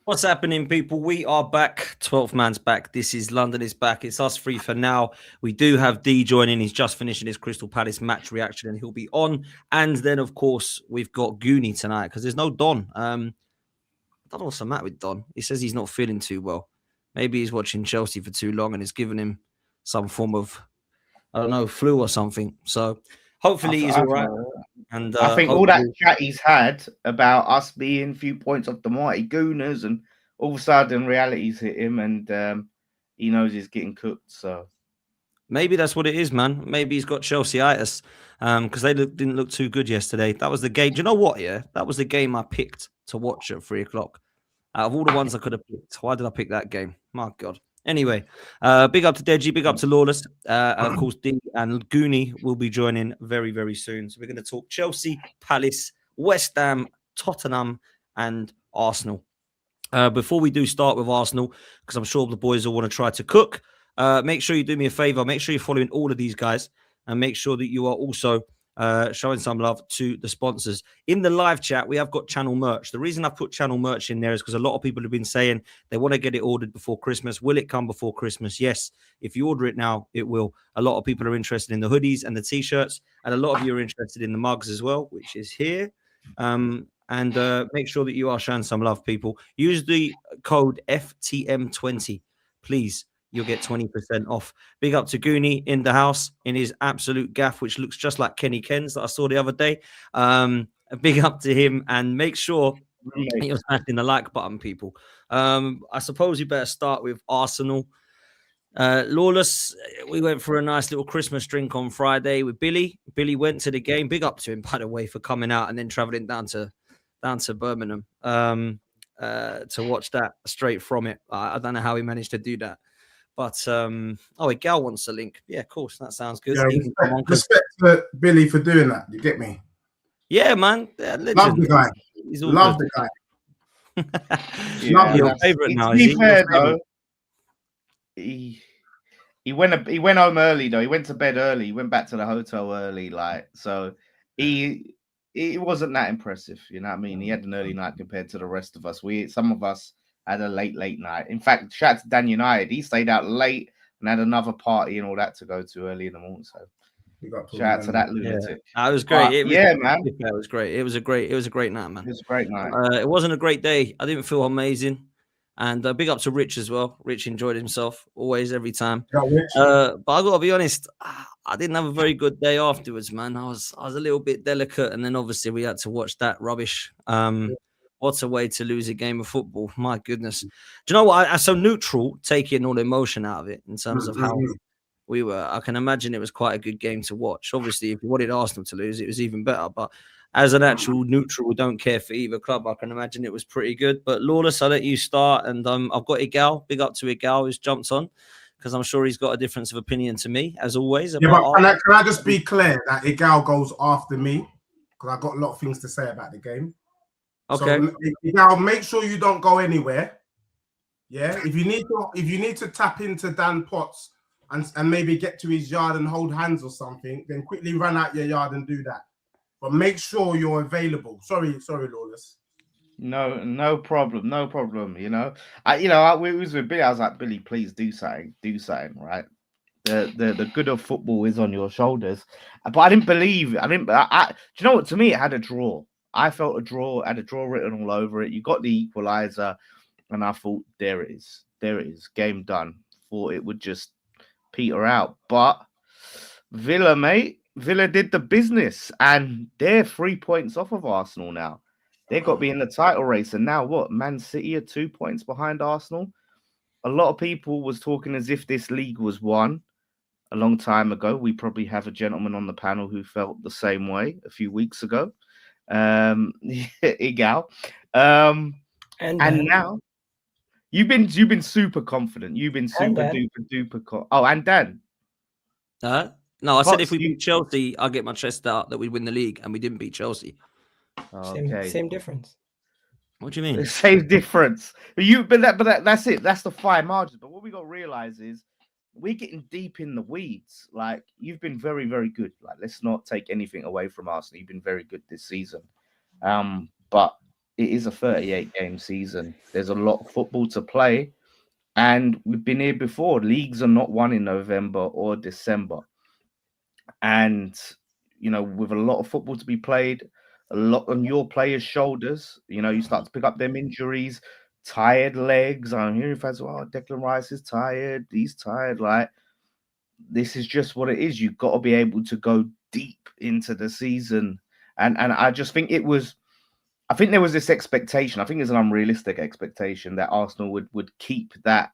What's happening, people? We are back. 12th man's back. This is London is back. It's us three for now. We do have D joining. He's just finishing his Crystal Palace match reaction and he'll be on. And then, of course, we've got Goonie tonight because there's no Don. I don't know what's the matter with Don. He says he's not feeling too well. Maybe he's watching Chelsea for too long and it's given him some form of, I don't know, flu or something. So hopefully he's all right. And I think all that chat he's had about us being a few points off the mighty Gooners, and all of a sudden reality's hit him, and he knows he's getting cooked. So maybe that's what it is, man. Maybe he's got Chelsea-itis because they didn't look too good yesterday. That was the game. Do you know what? Yeah, that was the game I picked to watch at 3:00. Out of all the ones I could have picked, why did I pick that game? My God. Anyway, big up to Deji, big up to Lawless. And of course, D and Goonie will be joining very, very soon. So we're going to talk Chelsea, Palace, West Ham, Tottenham, and Arsenal. Before we do start with Arsenal, because I'm sure the boys will want to try to cook, make sure you do me a favor. Make sure you're following all of these guys and make sure that you are also showing some love to the sponsors. In the live chat, we have got channel merch. The reason I put channel merch in there is because a lot of people have been saying they want to get it ordered before Christmas. Will it come before Christmas? Yes. If you order it now, it will. A lot of people are interested in the hoodies and the t-shirts, and a lot of you are interested in the mugs as well, which is here. And make sure that you are showing some love, people. Use the code FTM20, please. You'll get 20% off. Big up to Goonie in the house in his absolute gaff, which looks just like Kenny Ken's that I saw the other day. Big up to him, and make sure you're smashing the like button, people. I suppose you better start with Arsenal. Lawless, we went for a nice little Christmas drink on Friday with Billy. Billy went to the game. Big up to him, by the way, for coming out and then traveling down to Birmingham to watch that straight from it. I don't know how he managed to do that. But Gal wants a link. Yeah, of course, that sounds good. Yeah, respect to Billy for doing that. You get me? Yeah, man. Yeah, love the guy. Love the guy. Your favorite now. To be fair, though, he went home early though. He went to bed early. He went back to the hotel early, so he wasn't that impressive. You know what I mean? He had an early night compared to the rest of us. Some of us had a late night. In fact, shout out to Dan United. He stayed out late and had another party and all that to go to early in the morning. So shout out to that lunatic. That was great. Man. It was great. It was a great night, man. It was a great night. It wasn't a great day. I didn't feel amazing. And big up to Rich as well. Rich enjoyed himself always, every time. But I got to be honest, I didn't have a very good day afterwards, man. I was a little bit delicate, and then obviously we had to watch that rubbish. What a way to lose a game of football. My goodness. Do you know what? I'm so neutral, taking all the emotion out of it in terms of how we were. I can imagine it was quite a good game to watch. Obviously, if you wanted Arsenal to lose, it was even better. But as an actual neutral who don't care for either club, I can imagine it was pretty good. But Lawless, I'll let you start. And I've got Igal. Big up to Igal who's jumped on, because I'm sure he's got a difference of opinion to me, as always. Yeah, but can I just be clear that Igal goes after me? Because I've got a lot of things to say about the game. Okay. So Igal, make sure you don't go anywhere. Yeah. If you need to tap into Dan Potts and maybe get to his yard and hold hands or something, then quickly run out your yard and do that. But make sure you're available. Sorry, Lawless. No problem. You know, we was with Billy. I was like, Billy, please do something, right? The good of football is on your shoulders. But I didn't believe. Do you know what? To me, it had a draw. I felt a draw. Had a draw written all over it. You got the equaliser, and I thought, there it is, game done. Thought it would just peter out, but Villa did the business, and they're 3 points off of Arsenal now. They've got to be in the title race, and now what? Man City are 2 points behind Arsenal. A lot of people was talking as if this league was won a long time ago. We probably have a gentleman on the panel who felt the same way a few weeks ago. Igal. And now you've been super confident. You've been super duper. And Dan. No, I said if we beat Chelsea, I'll get my chest out that we win the league, and we didn't beat Chelsea. Okay. Same difference. What do you mean? Same difference. But that's it. That's the fine margin. But what we got to realize is we're getting deep in the weeds. Like, you've been very, very good. Like, let's not take anything away from Arsenal. You've been very good this season. But it is a 38-game season. There's a lot of football to play. And we've been here before. Leagues are not won in November or December. And, with a lot of football to be played, a lot on your players' shoulders, you start to pick up them injuries, tired legs. I'm hearing fans, Declan Rice is tired. He's tired. Like, this is just what it is. You've got to be able to go deep into the season. And I just think there was this expectation. I think it's an unrealistic expectation that Arsenal would keep that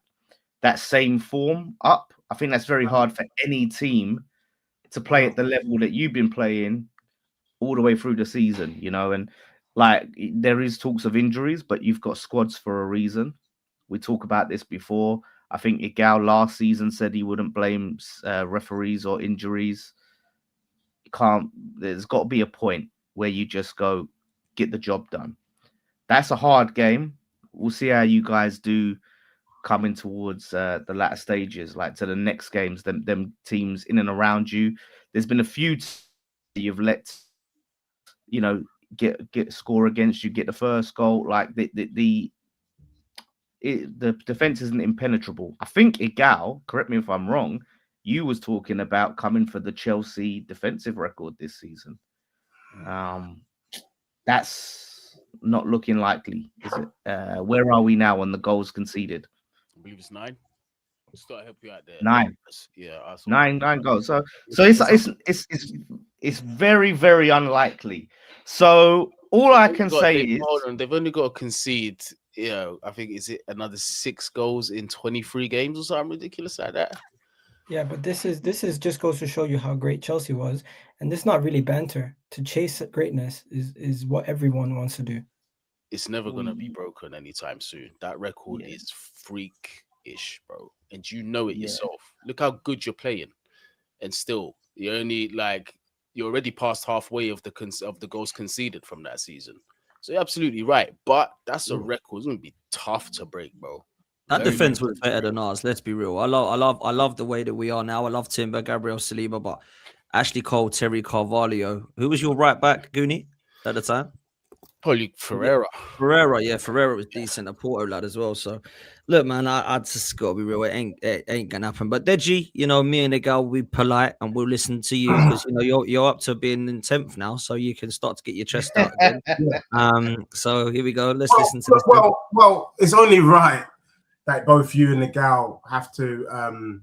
same form up. I think that's very hard for any team to play at the level that you've been playing all the way through the season, and like there is talks of injuries, but you've got squads for a reason. We talk about this before. I think Igal last season said he wouldn't blame referees or injuries. There's got to be a point where you just go get the job done. That's a hard game. We'll see how you guys do coming towards the latter stages, like to the next games, them teams in and around you. There's been a few you've let, get score against you, get the first goal. Like the defense isn't impenetrable. I think Igal, correct me if I'm wrong, you was talking about coming for the Chelsea defensive record this season. That's not looking likely, is it? Where are we now on the goals conceded? I believe it's 9. Just thought I'd help you out there. 9. Yeah, nine goals. So it's very, very unlikely. So all I can say is they've only got to concede. I think is it another 6 goals in 23 games or something ridiculous like that. Yeah, but this is just goes to show you how great Chelsea was, and this is not really banter. To chase greatness is what everyone wants to do. It's never gonna be broken anytime soon. That record is freak-ish, bro, and you know it yourself. Look how good you're playing, and still you're already past halfway of the goals conceded from that season. So you're absolutely right, but that's a record. It's gonna be tough to break, bro. That defense was better than ours. Let's be real. I love the way that we are now. I love Timber, Gabriel Saliba, but Ashley Cole, Terry Carvalho. Who was your right back, Goonie, at the time? Probably Ferreira. Ferreira was decent. A Porto lad as well. So, look, man, I just gotta be real. It ain't gonna happen. But Deji, me and the girl, will be polite and we'll listen to you because you're up to being in 10th now, so you can start to get your chest out again. So here we go. Let's listen to this. Well, it's only right that both you and the gal have to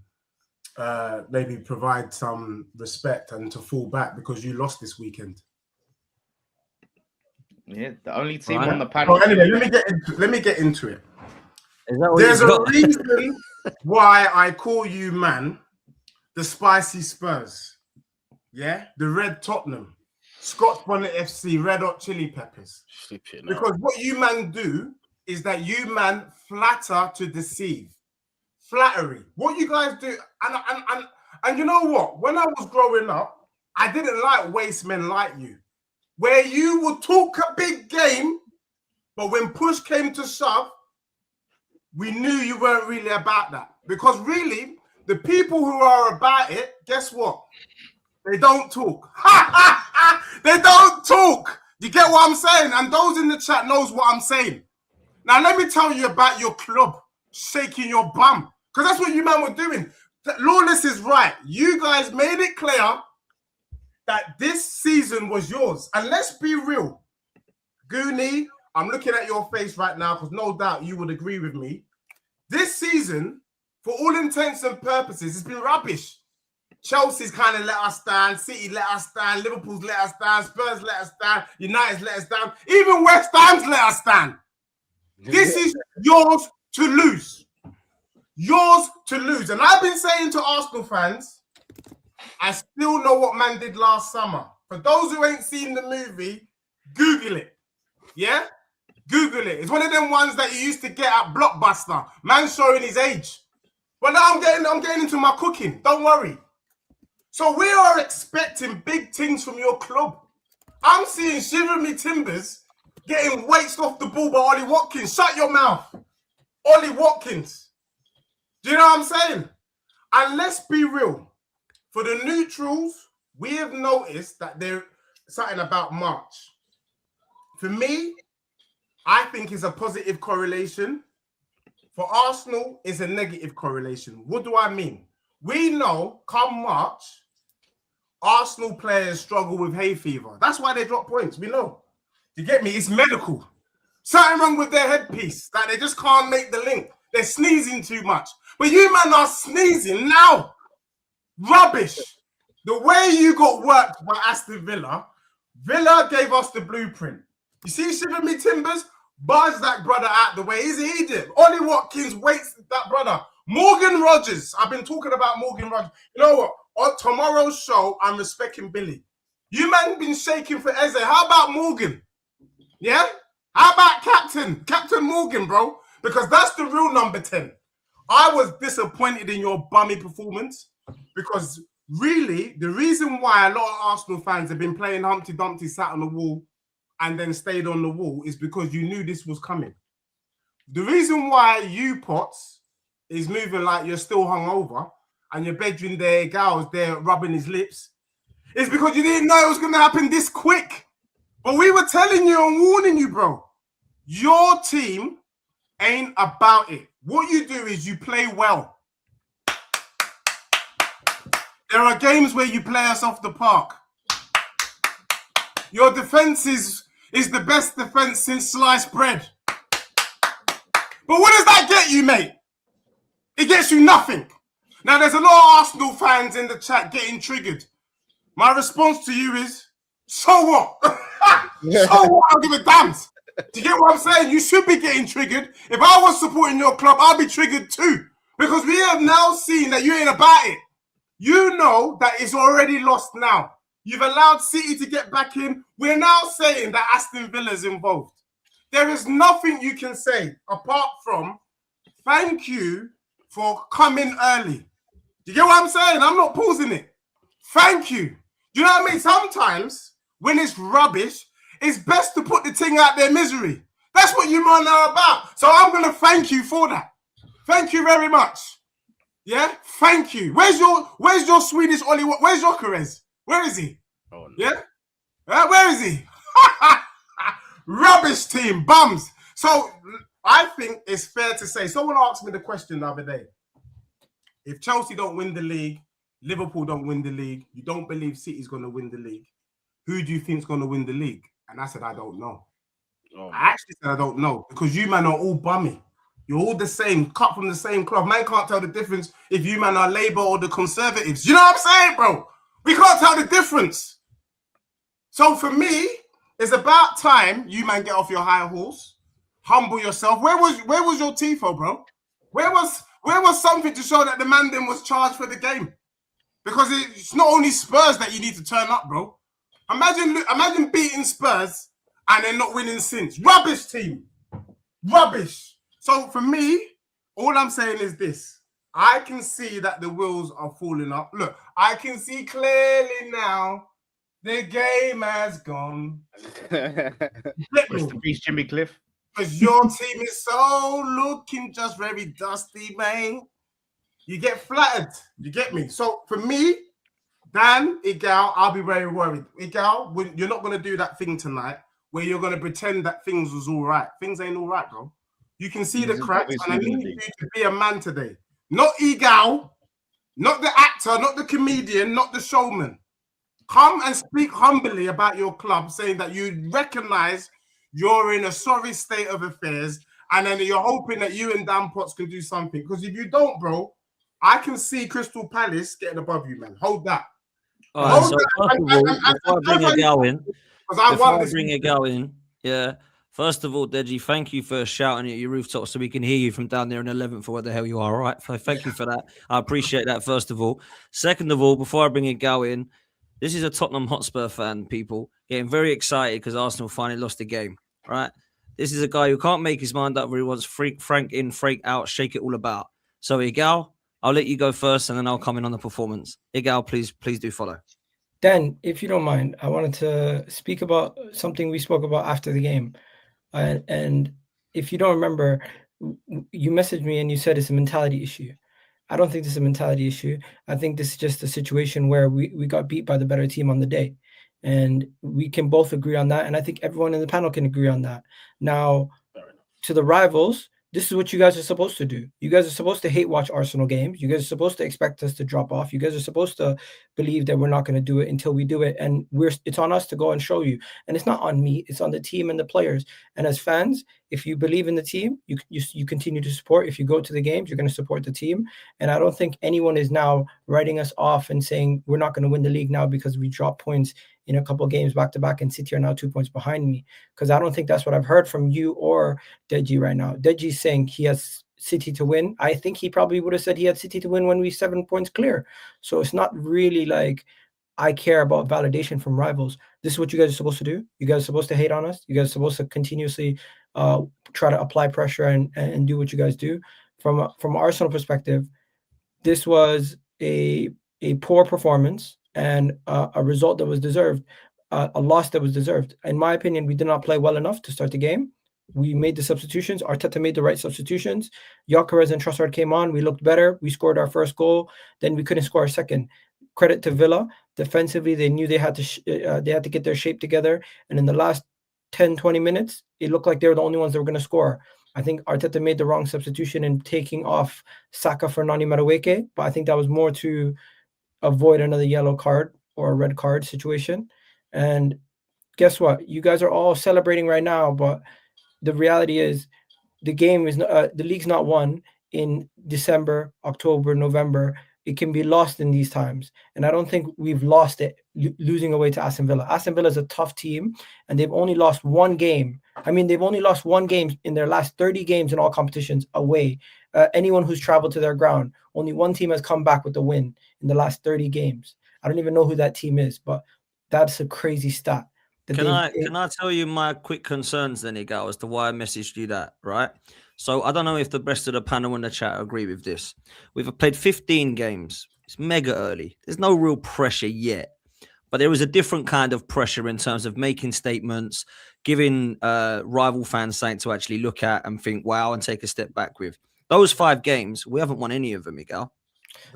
maybe provide some respect and to fall back because you lost this weekend. Yeah, the only team on the panel. Well, anyway, let me get into it. There's a reason why I call you, man, the spicy Spurs. Yeah, the red Tottenham, Scotch Bonnet FC, red hot chili peppers. Because what you man do is that you man flatter to deceive. Flattery. What you guys do, and you know what? When I was growing up, I didn't like waste men like you. Where you would talk a big game, but when push came to shove, we knew you weren't really about that. Because really, the people who are about it, guess what? They don't talk. They don't talk. You get what I'm saying? And those in the chat knows what I'm saying. Now, let me tell you about your club shaking your bum. Because that's what you man were doing. Lawless is right. You guys made it clear that this season was yours. And let's be real. Goonie, I'm looking at your face right now because no doubt you would agree with me. This season, for all intents and purposes, it's been rubbish. Chelsea's kind of let us down. City let us down. Liverpool's let us down. Spurs let us down. United's let us down. Even West Ham's let us down. This is yours to lose. Yours to lose. And I've been saying to Arsenal fans, I still know what man did last summer. For those who ain't seen the movie, Google it. Yeah? Google it. It's one of them ones that you used to get at Blockbuster. Man showing his age. But now I'm getting into my cooking. Don't worry. So we are expecting big things from your club. I'm seeing Shiver Me Timbers getting weights off the ball by Ollie Watkins. Shut your mouth. Ollie Watkins. Do you know what I'm saying? And let's be real. For the neutrals, we have noticed that there's something about March. For me, I think is a positive correlation. For Arsenal, it's a negative correlation. What do I mean? We know come March, Arsenal players struggle with hay fever. That's why they drop points. We know. You get me? It's medical. Something wrong with their headpiece. That they just can't make the link. They're sneezing too much. But you man are sneezing now. Rubbish. The way you got worked by Aston Villa, Villa gave us the blueprint. You see, Shiver Me Timbers, buzz that brother out the way. He's an idiot. Ollie Watkins waits that brother. Morgan Rogers. I've been talking about Morgan Rogers. You know what? On tomorrow's show, I'm respecting Billy. You man been shaking for Eze. How about Morgan? Yeah? How about Captain Morgan, bro? Because that's the real number 10. I was disappointed in your bummy performance because really, the reason why a lot of Arsenal fans have been playing Humpty Dumpty sat on the wall and then stayed on the wall is because you knew this was coming. The reason why you, Potts, is moving like you're still hungover and your bedroom there, Gal's there rubbing his lips, is because you didn't know it was going to happen this quick. But we were telling you and warning you, bro. Your team ain't about it. What you do is you play well. There are games where you play us off the park. Your defense is the best defense since sliced bread. But what does that get you, mate? It gets you nothing. Now, there's a lot of Arsenal fans in the chat getting triggered. My response to you is, so what? So what? I'll give a damn. Do you get what I'm saying? You should be getting triggered. If I was supporting your club, I'd be triggered too. Because we have now seen that you ain't about it. You know that it's already lost now. You've allowed City to get back in. We're now saying that Aston Villa's involved. There is nothing you can say apart from thank you for coming early. Do you get what I'm saying? I'm not pausing it. Thank you. Do you know what I mean? Sometimes when it's rubbish, it's best to put the thing out their misery. That's what you man are about. So I'm going to thank you for that. Thank you very much. Yeah, thank you. Where's your Swedish Ollie? Where's Jokeres? Where is he? Oh, no. Yeah? Where is he? Rubbish team, bums. So I think it's fair to say, someone asked me the question the other day. If Chelsea don't win the league, Liverpool don't win the league, you don't believe City's going to win the league, who do you think's going to win the league? And I said, I don't know. Oh. I actually said, I don't know, because you man are all bummy. You're all the same, cut from the same cloth. Man can't tell the difference if you man are Labour or the Conservatives. You know what I'm saying, bro? We can't tell the difference. So for me, it's about time you man get off your high horse, humble yourself. Where was your tifo, bro? Where was something to show that the man then was charged for the game? Because it's not only Spurs that you need to turn up, bro. Imagine beating Spurs and then not winning since. Rubbish team. Rubbish. So for me, all I'm saying is this. I can see that the wheels are falling up. Look, I can see clearly now the game has gone. Rest in peace, Jimmy Cliff. Because your team is so looking just very dusty, man. You get flattered. You get me? So for me, Dan, Igal, I'll be very worried. Igal, you're not going to do that thing tonight where you're going to pretend that things was all right. Things ain't all right, bro. You can see the cracks, and I need you to be a man today. Not Igal, not the actor, not the comedian, not the showman. Come and speak humbly about your club, saying that you recognize you're in a sorry state of affairs, and then you're hoping that you and Dan Potts can do something. Because if you don't, bro, I can see Crystal Palace getting above you, man. Hold that. All right, so first of all, before I bring a gal in, yeah. First of all, Deji, thank you for shouting at your rooftop so we can hear you from down there in 11th or where the hell you are. All right, thank you for that. I appreciate that. First of all, second of all, before I bring a gal in, this is a Tottenham Hotspur fan, people getting very excited because Arsenal finally lost the game. Right, this is a guy who can't make his mind up where he wants Frank in, Frank out, shake it all about. So, Igal, I'll let you go first, and then I'll come in on the performance. Igal, please do follow. Dan, if you don't mind, I wanted to speak about something we spoke about after the game. And if you don't remember, you messaged me and you said it's a mentality issue. I don't think this is a mentality issue. I think this is just a situation where we got beat by the better team on the day. And we can both agree on that. And I think everyone in the panel can agree on that. Now, to the rivals, this is what you guys are supposed to do. You guys are supposed to hate watch Arsenal games. You guys are supposed to expect us to drop off. You guys are supposed to believe that we're not going to do it until we do it. And it's on us to go and show you. And it's not on me. It's on the team and the players. And as fans, if you believe in the team, you continue to support. If you go to the games, you're going to support the team. And I don't think anyone is now writing us off and saying we're not going to win the league now because we dropped points in a couple of games back to back and City are now 2 points behind me. Because I don't think that's what I've heard from you or Deji right now. Deji's saying he has City to win. I think he probably would have said he had City to win when we 7 points clear. So it's not really like I care about validation from rivals. This is what you guys are supposed to do. You guys are supposed to hate on us. You guys are supposed to continuously try to apply pressure and do what you guys do. From Arsenal perspective, this was a poor performance and a result that was deserved, a loss that was deserved. In my opinion, we did not play well enough to start the game. We made the substitutions. Arteta made the right substitutions. Gyökeres and Trossard came on. We looked better. We scored our first goal. Then we couldn't score our second. Credit to Villa. Defensively, they knew they had to get their shape together. And in the last 10, 20 minutes, it looked like they were the only ones that were going to score. I think Arteta made the wrong substitution in taking off Saka for Nani Madueke, but I think that was more to avoid another yellow card or a red card situation. And guess what? You guys are all celebrating right now, but the reality is the game is not, the league's not won in December, October, November. It can be lost in these times. And I don't think we've lost it losing away to Aston Villa. Aston Villa is a tough team, and they've only lost one game. I mean, they've only lost one game in their last 30 games in all competitions away. Anyone who's traveled to their ground, only one team has come back with a win in the last 30 games. I don't even know who that team is, but that's a crazy stat. Can I tell you my quick concerns then, Igal, as to why I messaged you that, right? So I don't know if the rest of the panel in the chat agree with this. We've played 15 games. It's mega early. There's no real pressure yet. But there is a different kind of pressure in terms of making statements, giving rival fans something to actually look at and think, wow, and take a step back with. Those 5 games, we haven't won any of them, Miguel.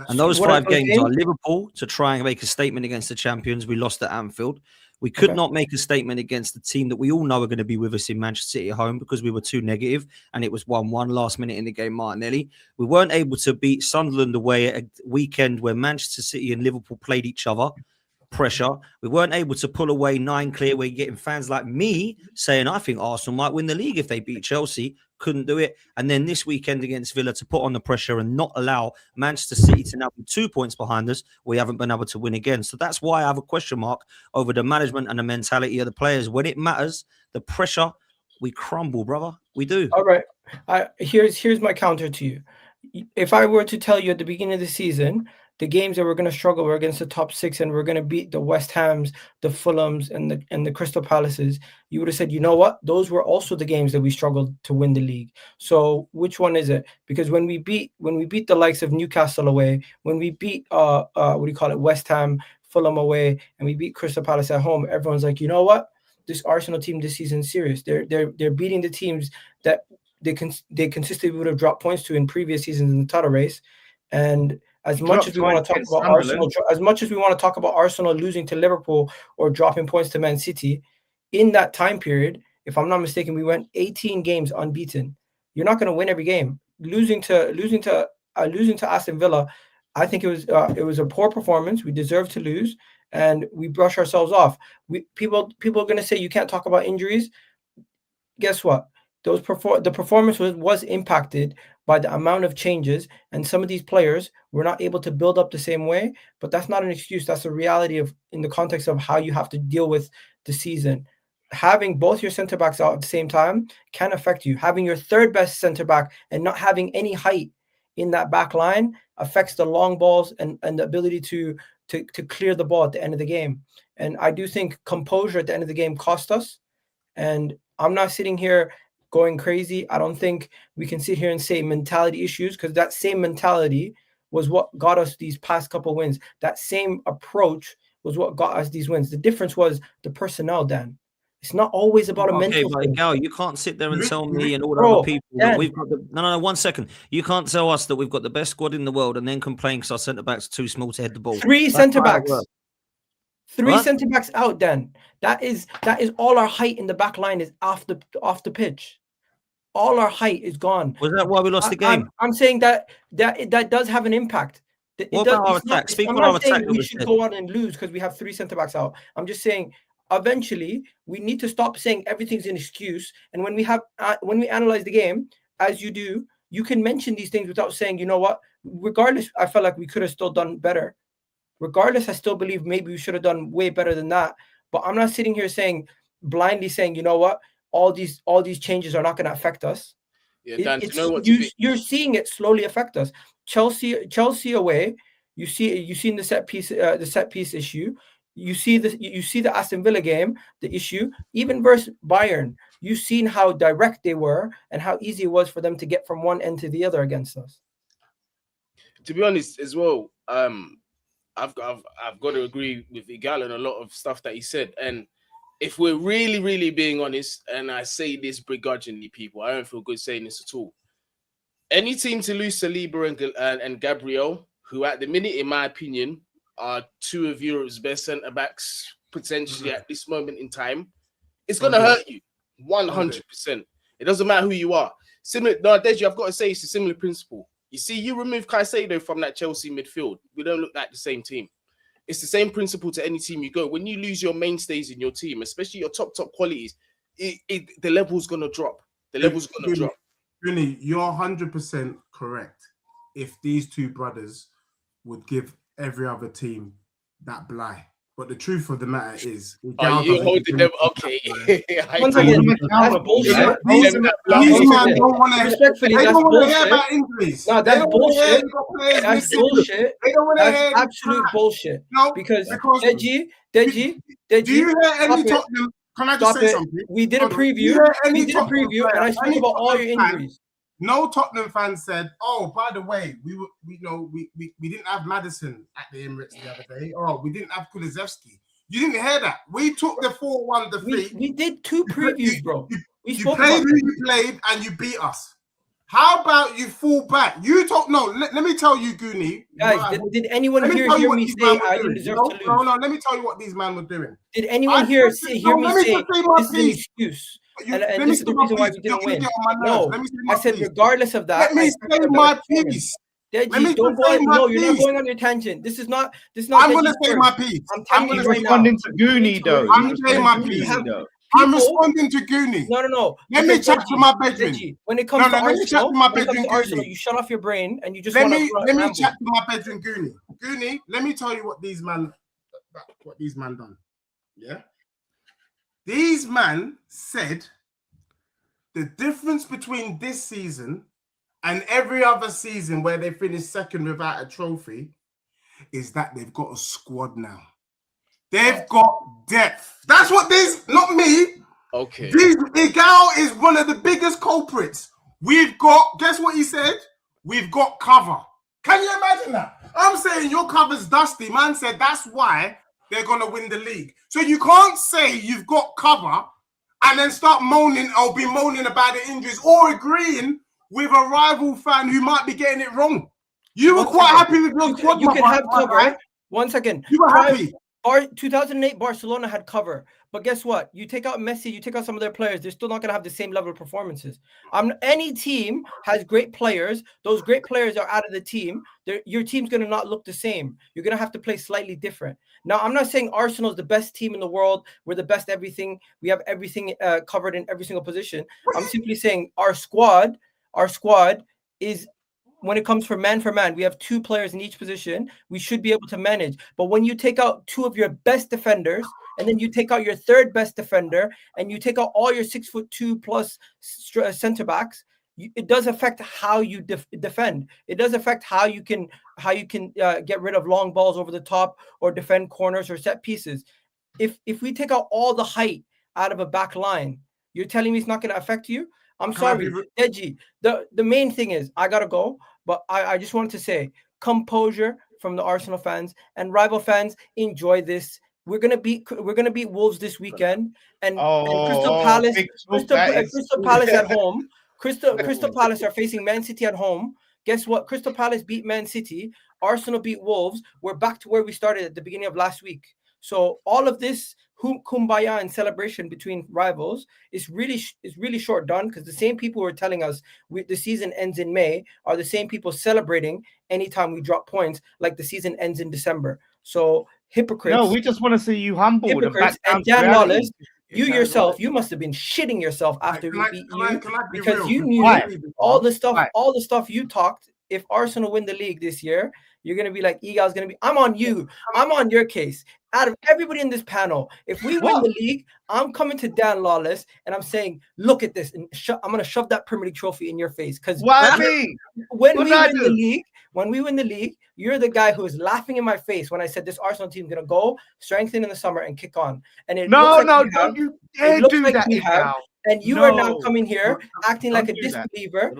And those 5 games are Liverpool to try and make a statement against the champions. We lost at Anfield. We could not make a statement against the team that we all know are going to be with us in Manchester City at home because we were too negative, and it was 1-1 last minute in the game, Martinelli. We weren't able to beat Sunderland away at a weekend where Manchester City and Liverpool played each other. Pressure. We weren't able to pull away 9 clear. We're getting fans like me saying, I think Arsenal might win the league if they beat Chelsea. Couldn't do it. And then this weekend against Villa to put on the pressure and not allow Manchester City to now be 2 points behind us. We haven't been able to win again. So that's why I have a question mark over the management and the mentality of the players. When it matters, the pressure, we crumble, brother. We do. All right. Here's my counter to you. If I were to tell you at the beginning of the season, the games that we're going to struggle were against the top 6 and we're going to beat the West Hams, the Fulhams, and the Crystal Palaces, you would have said, you know what? Those were also the games that we struggled to win the league. So which one is it? Because when we beat the likes of Newcastle away, when we beat West Ham, Fulham away, and we beat Crystal Palace at home, everyone's like, you know what? This Arsenal team this season is serious. They're beating the teams that they consistently would have dropped points to in previous seasons in the title race. And as much as we want to talk about Arsenal, losing to Liverpool or dropping points to Man City, in that time period, if I'm not mistaken, we went 18 games unbeaten. You're not going to win every game. Losing to Aston Villa, I think it was a poor performance. We deserve to lose, and we brush ourselves off. People are going to say you can't talk about injuries. Guess what? The performance was impacted by the amount of changes, and some of these players were not able to build up the same way. But that's not an excuse. That's a reality in the context of how you have to deal with the season. Having both your center backs out at the same time can affect you. Having your third best center back and not having any height in that back line affects the long balls and the ability to clear the ball at the end of the game. And I do think composure at the end of the game cost us. And I'm not sitting here going crazy. I don't think we can sit here and say mentality issues, because that same mentality was what got us these past couple wins. That same approach was what got us these wins. The difference was the personnel, Dan. It's not always about a mental thing. Gal, you can't sit there and tell me and all the other people that we've got no, 1 second. You can't tell us that we've got the best squad in the world and then complain because our centre backs are too small to head the ball. Three centre backs out, Dan. That is all our height in the back line is off the pitch. all our height is gone. Was that why we lost the game? I'm saying that does have an impact. What about our attack? Speak on our attack. We should go on and lose because we have 3 centre backs out. I'm just saying, eventually, we need to stop saying everything's an excuse. And when we analyze the game, as you do, you can mention these things without saying, you know what? Regardless, I felt like we could have still done better. Regardless, I still believe maybe we should have done way better than that. But I'm not sitting here blindly saying, you know what? All these changes are not going to affect us. Yeah, Dan, you know what? You're seeing it slowly affect us. Chelsea away. You see in the set piece issue. You see the Aston Villa game, the issue. Even versus Bayern, you've seen how direct they were and how easy it was for them to get from one end to the other against us. To be honest, as well, I've got to agree with Igal and a lot of stuff that he said. And if we're really, really being honest, and I say this begrudgingly, people, I don't feel good saying this at all. Any team to lose Saliba and Gabriel, who at the minute, in my opinion, are 2 of Europe's best centre-backs, potentially at this moment in time, it's going to hurt you, 100%. It doesn't matter who you are. Deji, I've got to say it's a similar principle. You see, you remove Caicedo from that Chelsea midfield, we don't look like the same team. It's the same principle to any team you go. When you lose your mainstays in your team, especially your top qualities, the level's going to drop. The level's going to drop. Rooney, you're 100% correct. If these 2 brothers would give every other team that bly. But the truth of the matter is, you're holding them. Okay. Once again, that's bullshit. These man don't want to. Respectfully, they that's don't want to hear bullshit. about injuries. No, that's bullshit. That's bullshit. They don't want to hear That's absolute bullshit. No, because Deji, Deji. Do you hear any Tottenham? Can I just say something? We did a preview. And I spoke about all your injuries. No Tottenham fans said, "Oh, by the way, we didn't have Maddison at the Emirates the other day. Oh, we didn't have Kulusevski." You didn't hear that. We took the 4-1 defeat. We did 2 previews, bro. You played who you played, and you beat us. How about you fall back? You talk. No, let me tell you, Goonie. Guys, did anyone hear me say I didn't deserve to lose? No. Let me tell you what these men were doing. Did anyone hear me say this is an excuse? And this is the reason why we didn't win. No, I said regardless of that. Let me say my piece. Deji, don't go. No, you're not going on your tangent. This is not. I'm going to say my piece. I'm responding to Goonie though. I'm saying my piece. I'm responding to Goonie. No. Let me chat to my bedroom. When it comes to Arsenal, you shut off your brain and you just let me chat to my bedroom, Goonie. Goonie, let me tell you what these man done. Yeah. These man said the difference between this season and every other season where they finished second without a trophy is that they've got a squad now. They've got depth. That's what this, not me. Okay. Igal is one of the biggest culprits. We've got, guess what he said? We've got cover. Can you imagine that? I'm saying your cover's dusty. Man said that's why they're going to win the league. So you can't say you've got cover and then start moaning or be moaning about the injuries or agreeing with a rival fan who might be getting it wrong. You were quite happy with your squad. You can have cover. Right? 1 second. You were happy. 2008 Barcelona had cover, but guess what? You take out Messi, you take out some of their players, they're still not going to have the same level of performances. Any team has great players. Those great players are out of the team. Your team's going to not look the same. You're going to have to play slightly different. Now, I'm not saying Arsenal is the best team in the world. We're the best everything. We have everything covered in every single position. I'm simply saying our squad is, when it comes for man, we have 2 players in each position. We should be able to manage. But when you take out 2 of your best defenders, and then you take out your 3rd best defender, and you take out all your 6'2" plus center backs, it does affect how you defend. It does affect how you can get rid of long balls over the top or defend corners or set pieces. If we take out all the height out of a back line, you're telling me it's not going to affect you? I'm sorry, Deji. The main thing is I gotta go, but I just wanted to say composure from the Arsenal fans and rival fans. Enjoy this. We're gonna beat Wolves this weekend, and Crystal Palace at home. Crystal Palace are facing Man City at home. Guess what? Crystal Palace beat Man City. Arsenal beat Wolves. We're back to where we started at the beginning of last week. So all of this kumbaya and celebration between rivals is really short done, because the same people who are telling us the season ends in May are the same people celebrating anytime we drop points like the season ends in December. So hypocrites. No, we just want to see you humbled and back down and to Dan reality. Lawless, you yourself, you must have been shitting yourself after we beat you, because you knew all the stuff you talked. If Arsenal win the league this year, you're gonna be like, Egal's gonna be. I'm on you. I'm on your case. Out of everybody in this panel, if we win the league, I'm coming to Dan Lawless and I'm saying, look at this, and I'm gonna shove that Premier League trophy in your face. Because when we win the league, you're the guy who is laughing in my face when I said this Arsenal team is gonna go strengthen in the summer and kick on. And it don't you dare do that, Egal. And you are now coming here acting like a disbeliever,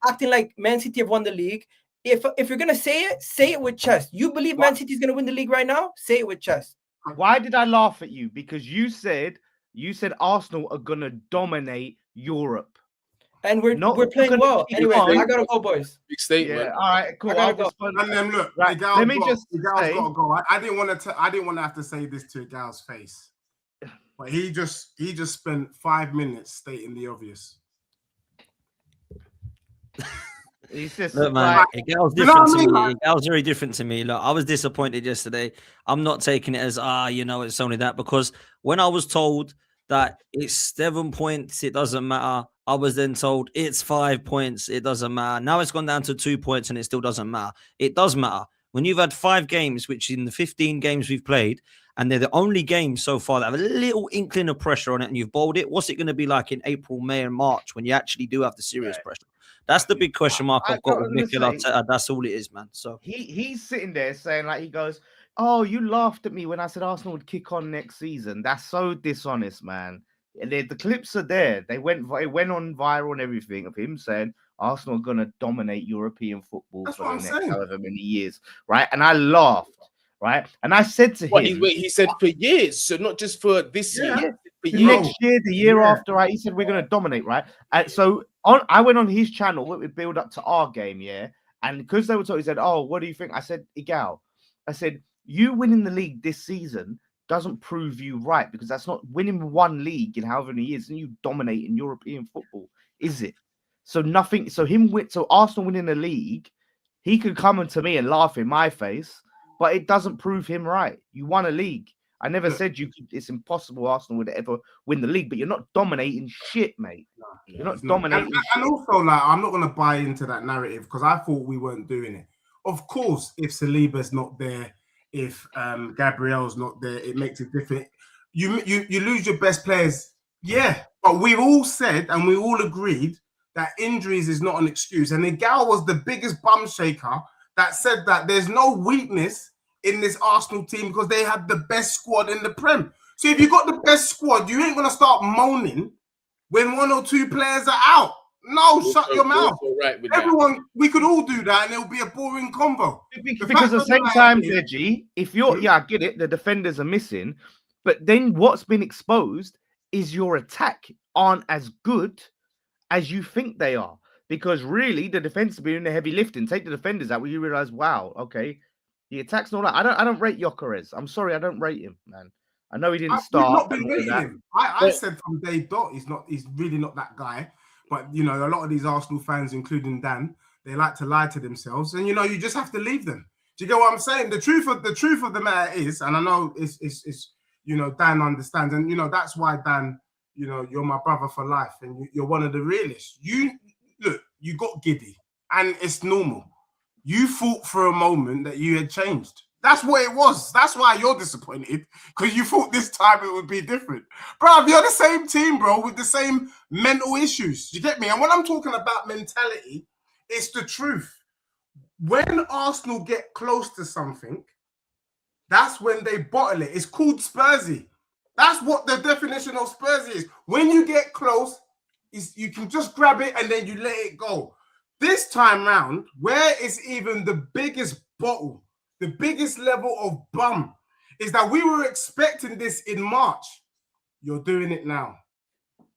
acting like Man City have won the league. If you're gonna say it with chest. You believe Man City is gonna win the league right now? Say it with chest. Why did I laugh at you? Because you said Arsenal are gonna dominate Europe, and we're playing well. Anyway, I gotta go, boys. Big statement. Yeah, all right, cool. And then look, right, let me just say, got to go. I didn't want to have to say this to Gal's face, but he just spent 5 minutes stating the obvious. Look, man, Gal's different to me. Gal's very different to me. Look, I was disappointed yesterday. I'm not taking it as it's only that, because when I was told that it's 7 points, it doesn't matter. I was then told it's 5 points, it doesn't matter. Now it's gone down to 2 points and it still doesn't matter. It does matter. When you've had 5 games, which in the 15 games we've played, and they're the only games so far that have a little inkling of pressure on it, and you've bowled it, what's it going to be like in April, May, and March when you actually do have the serious pressure? That's the big question mark I've got with Mikel Arteta. That's all it is, man. So he's sitting there saying, like, he goes, "Oh, you laughed at me when I said Arsenal would kick on next season." That's so dishonest, man. The clips are there. It went on viral and everything of him saying Arsenal are going to dominate European football for the next however many years, right? And I laughed, right? And I said to him, he said for years, so not just for this year. Next year, the year after, right? He said we're going to dominate, right? And so I went on his channel. It would build up to our game, yeah. And because they were talking, he said, "Oh, what do you think?" I said, "Egal," I said, "You winning the league this season doesn't prove you right, because that's not winning one league in however many years and you dominating European football, is it? So nothing. So Arsenal winning the league, he could come to me and laugh in my face, but it doesn't prove him right. You won a league. I never said it's impossible Arsenal would ever win the league, but you're not dominating shit, mate. You're not dominating. And also, like, I'm not going to buy into that narrative, because I thought we weren't doing it. Of course, if Saliba's not there, if Gabriel's not there, it makes it different. You lose your best players, yeah. But we've all said and we all agreed that injuries is not an excuse. And Egal was the biggest bum shaker that said that there's no weakness in this Arsenal team because they have the best squad in the Prem. So if you got the best squad, you ain't gonna start moaning when 1 or 2 players are out. No, shut your mouth. Right, everyone, we could all do that, and it'll be a boring convo. Because at the same time, Deji, if you're, I get it, the defenders are missing, but then what's been exposed is your attack aren't as good as you think they are. Because really, the defense has been doing the heavy lifting. Take the defenders out, where you realize, wow, okay, the attack's not. I don't rate Gyökeres. I'm sorry, I don't rate him, man. I know he didn't start. Not been rating him. I said from day dot, he's really not that guy. But, you know, a lot of these Arsenal fans, including Dan, they like to lie to themselves. And, you know, you just have to leave them. Do you get what I'm saying? The truth of the matter is, and I know it's you know, Dan understands. And, you know, that's why, Dan, you know, you're my brother for life. And you're one of the realists. Look, you got giddy. And it's normal. You thought for a moment that you had changed. That's what it was. That's why you're disappointed, because you thought this time it would be different. Bro, you're the same team, bro, with the same mental issues. You get me? And when I'm talking about mentality, it's the truth. When Arsenal get close to something, that's when they bottle it. It's called Spursy. That's what the definition of Spursy is. When you get close, you can just grab it and then you let it go. This time round, where it's even the biggest bottle, the biggest level of bum, is that we were expecting this in March. You're doing it now.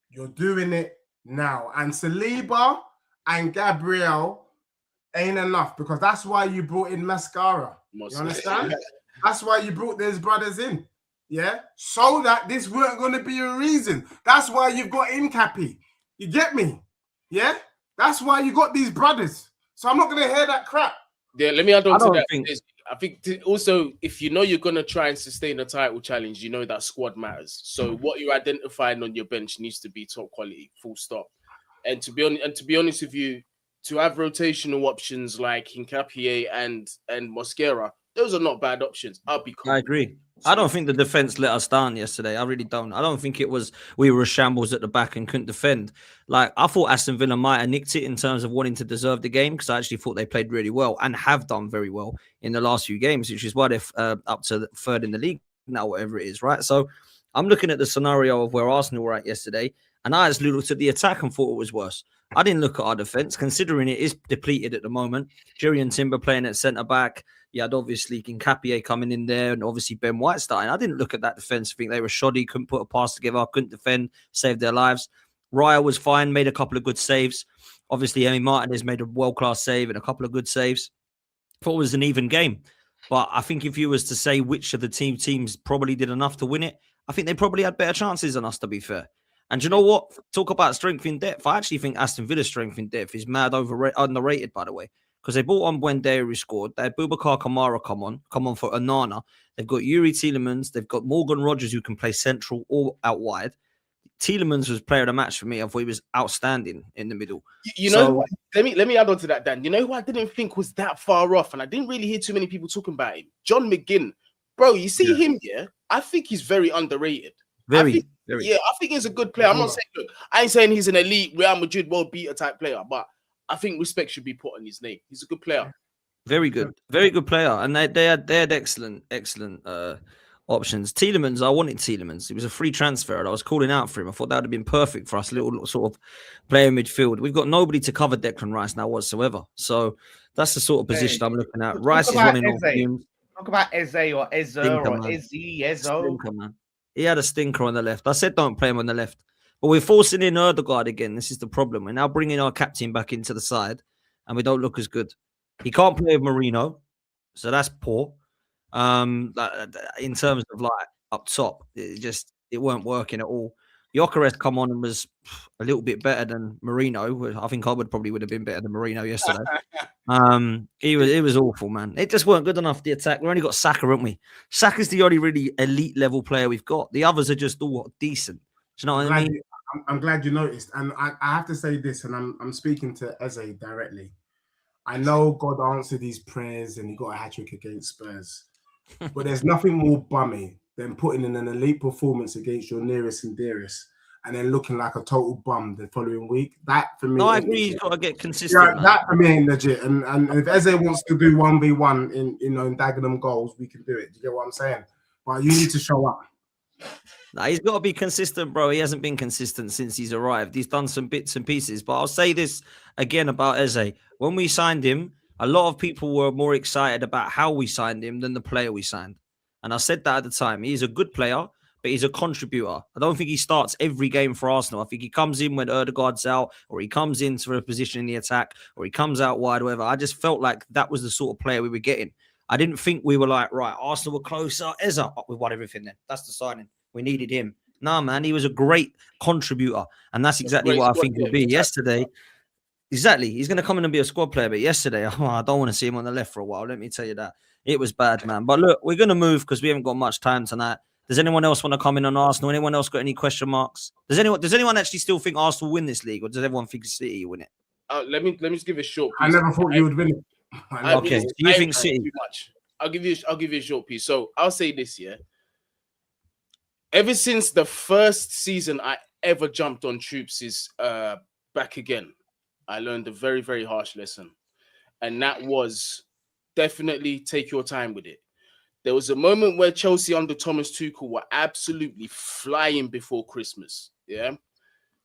You're doing it now. And Saliba and Gabriel ain't enough, because that's why you brought in Mascara. You understand? That's why you brought those brothers in. yeah, so that this weren't going to be a reason. That's why you've got Incapi. You get me? Yeah, that's why you got these brothers. So I'm not going to hear that crap. Yeah, let me add on I to don't that. think- I think also, if you know you're going to try and sustain a title challenge, you know that squad matters. So what you're identifying on your bench needs to be top quality, full stop. And to be honest with you, to have rotational options like Hincapié and Mosquera, those are not bad options. I'll be cool. I agree. I don't think the defense let us down yesterday. I really don't. I don't think it was we were a shambles at the back and couldn't defend. Like, I thought Aston Villa might have nicked it in terms of wanting to deserve the game, because I actually thought they played really well and have done very well in the last few games, which is why they're up to third in the league now, whatever it is, right? So I'm looking at the scenario of where Arsenal were at yesterday, and I actually looked at the attack and thought it was worse. I didn't look at our defense, considering it is depleted at the moment. Jerry and Timber playing at centre back. You had obviously Hincapié coming in there, and obviously Ben White starting. I didn't look at that defense. I think they were shoddy, couldn't put a pass together, couldn't defend, saved their lives. Raya was fine, made a couple of good saves. Obviously, Emi Martinez made a world-class save and a couple of good saves. Thought it was an even game. But I think if you was to say which of the teams probably did enough to win it, I think they probably had better chances than us, to be fair. And you know what? Talk about strength in depth. I actually think Aston Villa's strength in depth is mad underrated, by the way. Because they brought on Buendia, who scored. They had Boubacar Kamara come on for Onana. They've got Yuri Tielemans. They've got Morgan Rogers, who can play central or out wide. Tielemans was player of the match for me. I thought he was outstanding in the middle. You know, what? let me add on to that, Dan. You know who I didn't think was that far off, and I didn't really hear too many people talking about him. John McGinn, bro. You see him, yeah? I think he's very underrated. Very. Yeah, I think he's a good player. I'm not saying, look, I ain't saying he's an elite Real Madrid world beater type player, but I think respect should be put on his name. He's a good player. Very good player, and they had excellent options. Tielemans, I wanted Tielemans. It was a free transfer, and I was calling out for him. I thought that would have been perfect for us, little sort of player midfield. We've got nobody to cover Declan Rice now whatsoever, so that's the sort of position I'm looking at. Rice is running on fumes. Talk about Eze or Eze or Ezo. Man. He had a stinker on the left. I said don't play him on the left. But we're forcing in Erdegaard again. This is the problem. We're now bringing our captain back into the side, and we don't look as good. He can't play with Marino, so that's poor. In terms of like up top, it weren't working at all. Gyökeres come on and was a little bit better than Marino. I think I would have been better than Marino yesterday. It was awful, man. It just weren't good enough, the attack. We only got Saka, haven't we? Saka's the only really elite level player we've got. The others are just all decent. Do you know what I mean? I'm glad you noticed. And I have to say this, and I'm speaking to Eze directly. I know God answered these prayers and he got a hat-trick against Spurs. But there's nothing more bummy than putting in an elite performance against your nearest and dearest and then looking like a total bum the following week. That for me. No, I agree. He's got to get consistent. Yeah, that for me ain't legit. And if Eze wants to do 1v1 in Dagenham goals, we can do it. Do you get what I'm saying? But you need to show up. Nah, he's got to be consistent, bro. He hasn't been consistent since he's arrived. He's done some bits and pieces. But I'll say this again about Eze. When we signed him, a lot of people were more excited about how we signed him than the player we signed. And I said that at the time. He's a good player, but he's a contributor. I don't think he starts every game for Arsenal. I think he comes in when Erdegaard's out, or he comes into a position in the attack, or he comes out wide, whatever. I just felt like that was the sort of player we were getting. I didn't think we were like, right, Arsenal were closer. Eze, we won everything then. That's the signing. We needed him. Nah, man, he was a great contributor. And that's exactly what I think he'll be. Yesterday, exactly. He's going to come in and be a squad player. But yesterday, I don't want to see him on the left for a while. Let me tell you that. It was bad, man. But look, we're going to move because we haven't got much time tonight. Does anyone else want to come in on Arsenal? Anyone else got any question marks? Does anyone actually still think Arsenal win this league, or does everyone think City will win it? Let me just give a short piece. I never thought you would win it. Okay, do you think City? Too much. I'll give you a short piece. So I'll say this, yeah. Ever since the first season I ever jumped on Troops is back again, I learned a very, very harsh lesson. And that was definitely take your time with it. There was a moment where Chelsea under Thomas Tuchel were absolutely flying before Christmas. Yeah.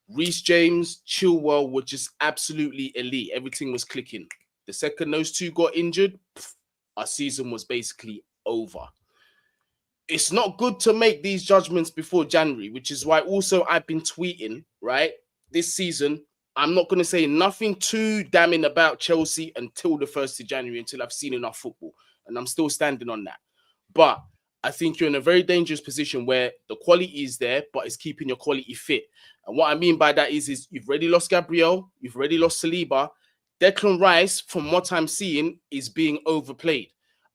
Reece James, Chilwell were just absolutely elite. Everything was clicking. The second those two got injured, our season was basically over. It's not good to make these judgments before January, which is why also I've been tweeting, right? This season, I'm not going to say nothing too damning about Chelsea until the 1st of January, until I've seen enough football. And I'm still standing on that. But I think you're in a very dangerous position where the quality is there, but it's keeping your quality fit. And what I mean by that is you've already lost Gabriel, you've already lost Saliba. Declan Rice, from what I'm seeing, is being overplayed.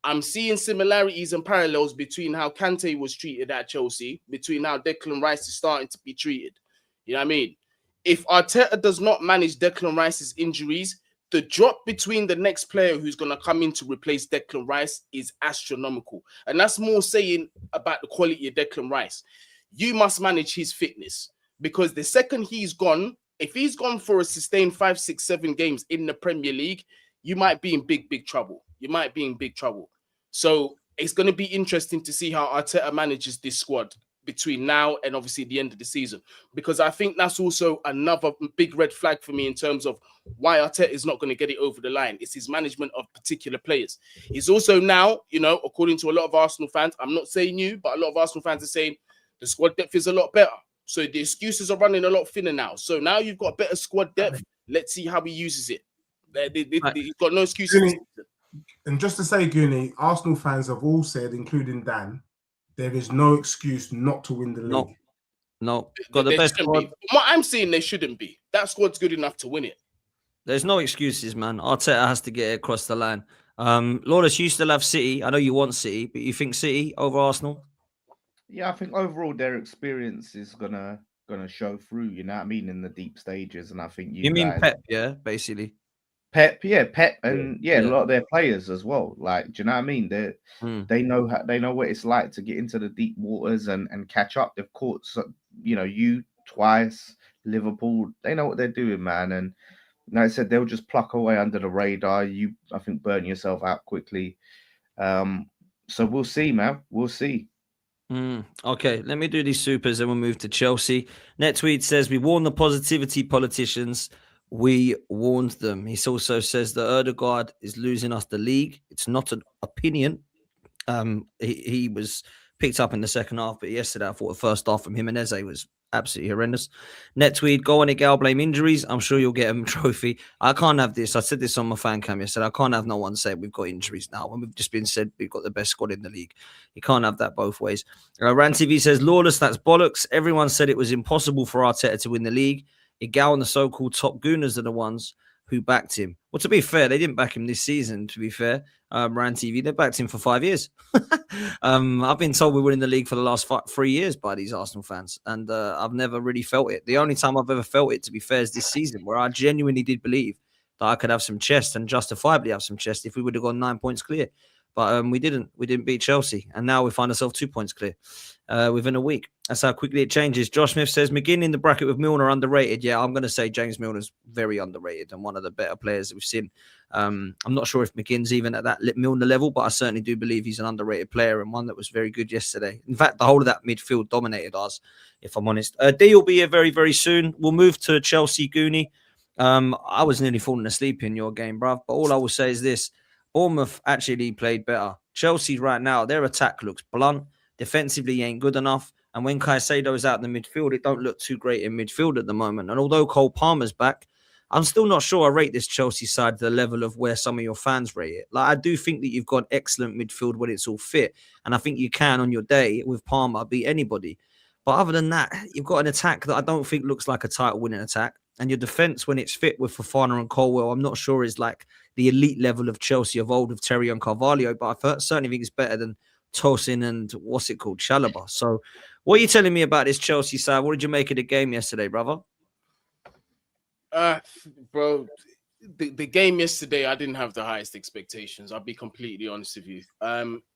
I'm seeing similarities and parallels between how Kante was treated at Chelsea, between how Declan Rice is starting to be treated. You know what I mean? If Arteta does not manage Declan Rice's injuries, the drop between the next player who's going to come in to replace Declan Rice is astronomical. And that's more saying about the quality of Declan Rice. You must manage his fitness, because the second he's gone, if he's gone for a sustained 5, 6, 7 games in the Premier League, you might be in big trouble. You might be in big trouble. So it's going to be interesting to see how Arteta manages this squad between now and obviously the end of the season, because I think that's also another big red flag for me in terms of why Arteta is not going to get it over the line. It's his management of particular players. He's also now, you know, according to a lot of Arsenal fans, I'm not saying you, but a lot of Arsenal fans are saying the squad depth is a lot better. So the excuses are running a lot thinner now. So now you've got better squad depth. Let's see how he uses it. He's got no excuses. And just to say, Goonie, Arsenal fans have all said, including Dan, there is no excuse not to win the league. No. Got the best squad. From what I'm seeing, they shouldn't be. That squad's good enough to win it. There's no excuses, man. Arteta has to get it across the line. Lawless, you still have City. I know you want City, but you think City over Arsenal? Yeah, I think overall their experience is gonna show through. You know what I mean, in the deep stages, and I think You mean Pep, yeah, basically. Pep, and a lot of their players as well. Like, do you know what I mean? They know what it's like to get into the deep waters and catch up. They've caught, you twice, Liverpool. They know what they're doing, man. And like I said, they'll just pluck away under the radar. I think, burn yourself out quickly. So we'll see, man. We'll see. Okay, let me do these supers and we'll move to Chelsea. NetTweet says, we warn the positivity politicians. We warned them. He also says that Ødegaard is losing us the league. It's not an opinion. He was picked up in the second half, but yesterday I thought the first half from Jimenez was absolutely horrendous. NetTweet, go on Gal, blame injuries. I'm sure you'll get him a trophy. I can't have this. I said this on my fan cam yesterday. I can't have no one say we've got injuries now when we've just been said we've got the best squad in the league. You can't have that both ways. Ran TV says, Lawless, that's bollocks. Everyone said it was impossible for Arteta to win the league. Igal and the so-called top gooners are the ones who backed him. Well, to be fair, they didn't back him this season, to be fair. Ran TV, they backed him for 5 years. I've been told we're winning the league for the last 3 years by these Arsenal fans, and I've never really felt it. The only time I've ever felt it, to be fair, is this season, where I genuinely did believe that I could have some chest and justifiably have some chest if we would have gone 9 points clear. But we didn't. We didn't beat Chelsea, and now we find ourselves 2 points clear within a week. That's how quickly it changes. Josh Smith says, McGinn in the bracket with Milner underrated. Yeah, I'm going to say James Milner's very underrated and one of the better players that we've seen. I'm not sure if McGinn's even at that Milner level, but I certainly do believe he's an underrated player and one that was very good yesterday. In fact, the whole of that midfield dominated us, if I'm honest. D will be here very, very soon. We'll move to Chelsea, Goonie. I was nearly falling asleep in your game, bruv, but all I will say is this. Bournemouth actually played better. Chelsea right now, their attack looks blunt. Defensively ain't good enough. And when Caicedo is out in the midfield, it don't look too great in midfield at the moment. And although Cole Palmer's back, I'm still not sure I rate this Chelsea side to the level of where some of your fans rate it. Like, I do think that you've got excellent midfield when it's all fit. And I think you can, on your day, with Palmer, beat anybody. But other than that, you've got an attack that I don't think looks like a title-winning attack. And your defence, when it's fit with Fofana and Colwell, I'm not sure is like the elite level of Chelsea of old with Terry and Carvalho, but I certainly think it's better than Tosin and what's it called, Chalobah. So what are you telling me about this Chelsea side? What did you make of the game yesterday, brother? Bro, the game yesterday, I didn't have the highest expectations. I'll be completely honest with you.